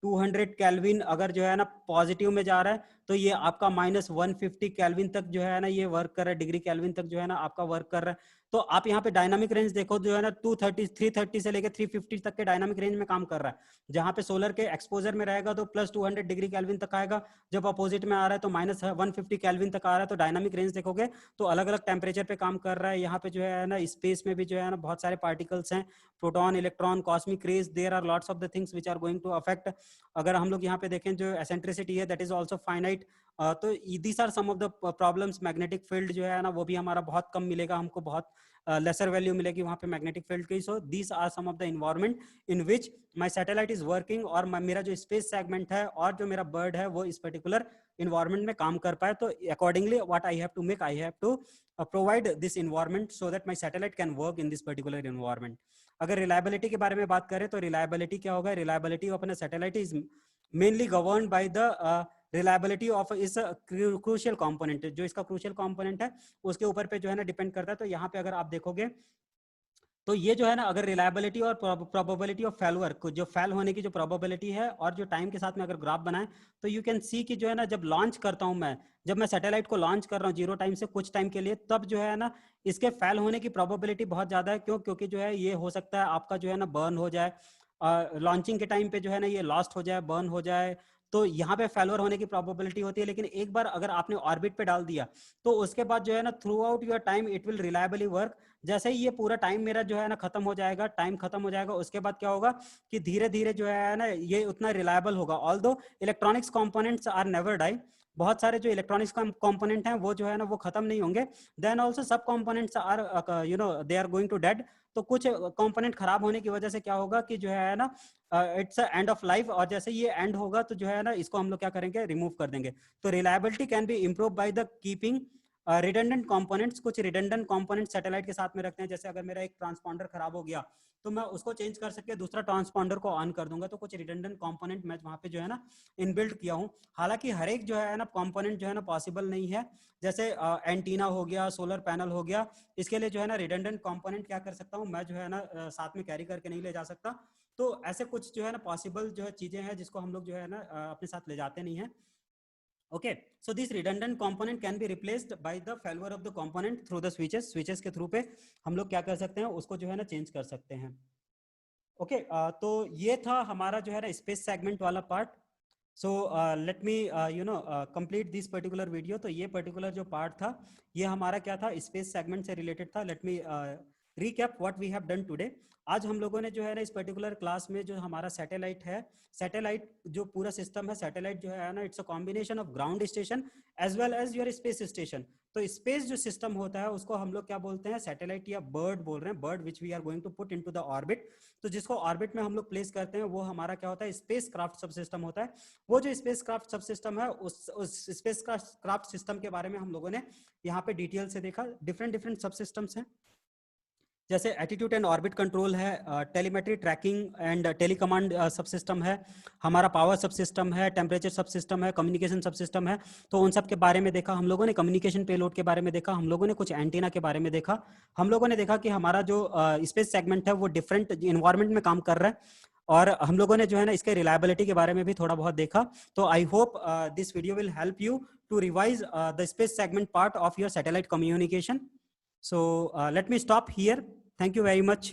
[SPEAKER 1] 200 केल्विन अगर जो है ना पॉजिटिव में जा रहा है तो ये आपका -150 केल्विन तक जो है ना ये वर्क कर रहा है, डिग्री केल्विन तक जो है ना आपका वर्क कर रहा है। तो आप यहाँ पे डायनामिक रेंज देखो जो है ना 330 से लेकर 350 तक के डायनामिक रेंज में काम कर रहा है। जहां पे सोलर के एक्सपोजर में रहेगा तो +200 डिग्री केल्विन तक आएगा, जब अपोजिट में आ रहा है तो -150 केल्विन तक आ रहा है। तो डायनामिक रेंज देखोगे तो अलग अलग टेम्परेचर पे काम कर रहा है। यहाँ पे जो है ना स्पेस में भी जो है ना बहुत सारे पार्टिकल्स हैं, proton, electron, cosmic rays, there are lots of the things which are going to affect. अगर हम लोग यहाँ पे देखें जो एसेंट्रिसिटी है दैट इज ऑल्सो फाइनाइट। तो these are some of the problems. Magnetic field जो है ना वो भी हमारा बहुत कम मिलेगा, हमको बहुत लेसर वैल्यू मिलेगी वहां पे मैग्नेटिक फील्ड की। So these are some of the environment in which my satellite is working, और मेरा जो स्पेस सेगमेंट है और जो मेरा बर्ड है वो इस पर्टिकुलर इन्वायरमेंट में काम कर पाए। तो accordingly what I have to make, I have to provide this environment so that my satellite can work in this particular environment. अगर रिलायबिलिटी के बारे में बात करें तो रिलायबिलिटी क्या होगा? Reliability of an satellite is mainly governed by the reliability of इस क्रूशियल कंपोनेंट। जो इसका क्रूशियल कंपोनेंट है उसके ऊपर पे जो है ना डिपेंड करता है। तो यहाँ पे अगर आप देखोगे तो ये जो है ना अगर रिलायबिलिटी और प्रोबेबिलिटी ऑफ फेलुअर को, जो फेल होने की जो प्रोबेबिलिटी है और जो टाइम के साथ में अगर ग्राफ बनाए तो यू कैन सी कि जो है ना जब लॉन्च करता हूं मैं, जब मैं सैटेलाइट को लॉन्च कर रहा हूँ जीरो टाइम से कुछ टाइम के लिए, तब जो है ना इसके फेल होने की प्रोबेबिलिटी बहुत ज्यादा है। क्यों? क्योंकि जो है ये हो सकता है आपका जो है ना बर्न हो जाए, लॉन्चिंग के टाइम पे जो है ना ये लॉस्ट हो जाए, बर्न हो जाए, तो यहाँ पे फेलर होने की प्रोबेबिलिटी होती है। लेकिन एक बार अगर आपने ऑर्बिट पे डाल दिया तो उसके बाद जो है ना through out your time it will reliably work. जैसे ही ये पूरा टाइम मेरा जो है ना खत्म हो जाएगा, टाइम खत्म हो जाएगा, उसके बाद क्या होगा कि धीरे धीरे जो है ना ये उतना रिलायबल होगा। Although electronics components are never die, बहुत सारे जो इलेक्ट्रॉनिक्स कंपोनेंट हैं वो जो है ना वो खत्म नहीं होंगे। देन ऑल्सो सब components are you know they are going to dead. तो कुछ कंपोनेंट खराब होने की वजह से क्या होगा कि जो है ना इट्स एंड ऑफ लाइफ, और जैसे ये एंड होगा तो जो है ना इसको हम लोग क्या करेंगे? रिमूव कर देंगे। तो reliability can be improve by the keeping redundant components. कुछ रिडंडेंट कंपोनेंट सैटेलाइट के साथ में रखते हैं। जैसे अगर मेरा एक ट्रांसपॉन्डर खराब हो गया तो मैं उसको चेंज कर सके दूसरा ट्रांसपॉन्डर को ऑन कर दूंगा। तो कुछ रिडंडेंट कंपोनेंट मैं वहां पे जो है ना इनबिल्ट किया हूँ। हालांकि हर एक जो है ना कंपोनेंट जो है ना पॉसिबल नहीं है। जैसे एंटीना हो गया, सोलर पैनल हो गया, इसके लिए जो है ना रिडंडेंट कंपोनेंट क्या कर सकता हूँ मैं जो है ना साथ में कैरी करके नहीं ले जा सकता। तो ऐसे कुछ जो है ना पॉसिबल जो है चीजें हैं जिसको हम लोग जो है ना अपने साथ ले जाते नहीं है। Okay, so this redundant component can be replaced by the failure of the component through the switches. Switches के थ्रू पे हम लोग क्या कर सकते हैं, उसको जो है ना चेंज कर सकते हैं. ओके तो ये था हमारा जो है ना स्पेस सेगमेंट वाला part. So let me complete this particular video. तो ये पर्टिकुलर जो पार्ट था ये हमारा क्या था, स्पेस सेगमेंट से रिलेटेड था. Let me recap what we have done today. आज हम लोगों ने जो है ना इस पर्टिकुलर क्लास में जो हमारा सैटेलाइट है, सैटेलाइट जो पूरा सिस्टम है, सैटेलाइट जो है ना it's a combination of ground station as well as your space station. तो स्पेस जो सिस्टम होता है उसको हम लोग क्या बोलते हैं, सैटेलाइट या बर्ड बोल रहे हैं, bird which we are going to put into the orbit. तो जिसको ऑर्बिट में हम लोग प्लेस करते हैं वो हमारा क्या होता है, स्पेस क्राफ्ट सब सिस्टम होता है. वो जो स्पेस क्राफ्ट सब सिस्टम है उस स्पेस क्राफ्ट सिस्टम के बारे में हम लोगों ने यहाँ पे डिटेल से देखा. डिफरेंट सब सिस्टम्स हैं, जैसे एटीट्यूड एंड ऑर्बिट कंट्रोल है, telemetry tracking and टेलीकमांड sub system है, हमारा पावर सब सिस्टम है, टेम्परेचर सब सिस्टम है, कम्युनिकेशन सब सिस्टम है. तो उन सब के बारे में देखा हम लोगों ने. कम्युनिकेशन पेलोड के बारे में देखा हम लोगों ने, कुछ एंटीना के बारे में देखा हम लोगों ने. देखा कि हमारा जो स्पेस सेगमेंट है वो डिफरेंट इन्वायरमेंट में काम कर रहा है, और हम लोगों ने जो है ना इसके रिलायबिलिटी के बारे में भी थोड़ा बहुत देखा. तो I hope this video will help you to revise the space segment part of your satellite communication. So let me stop here. Thank you very much.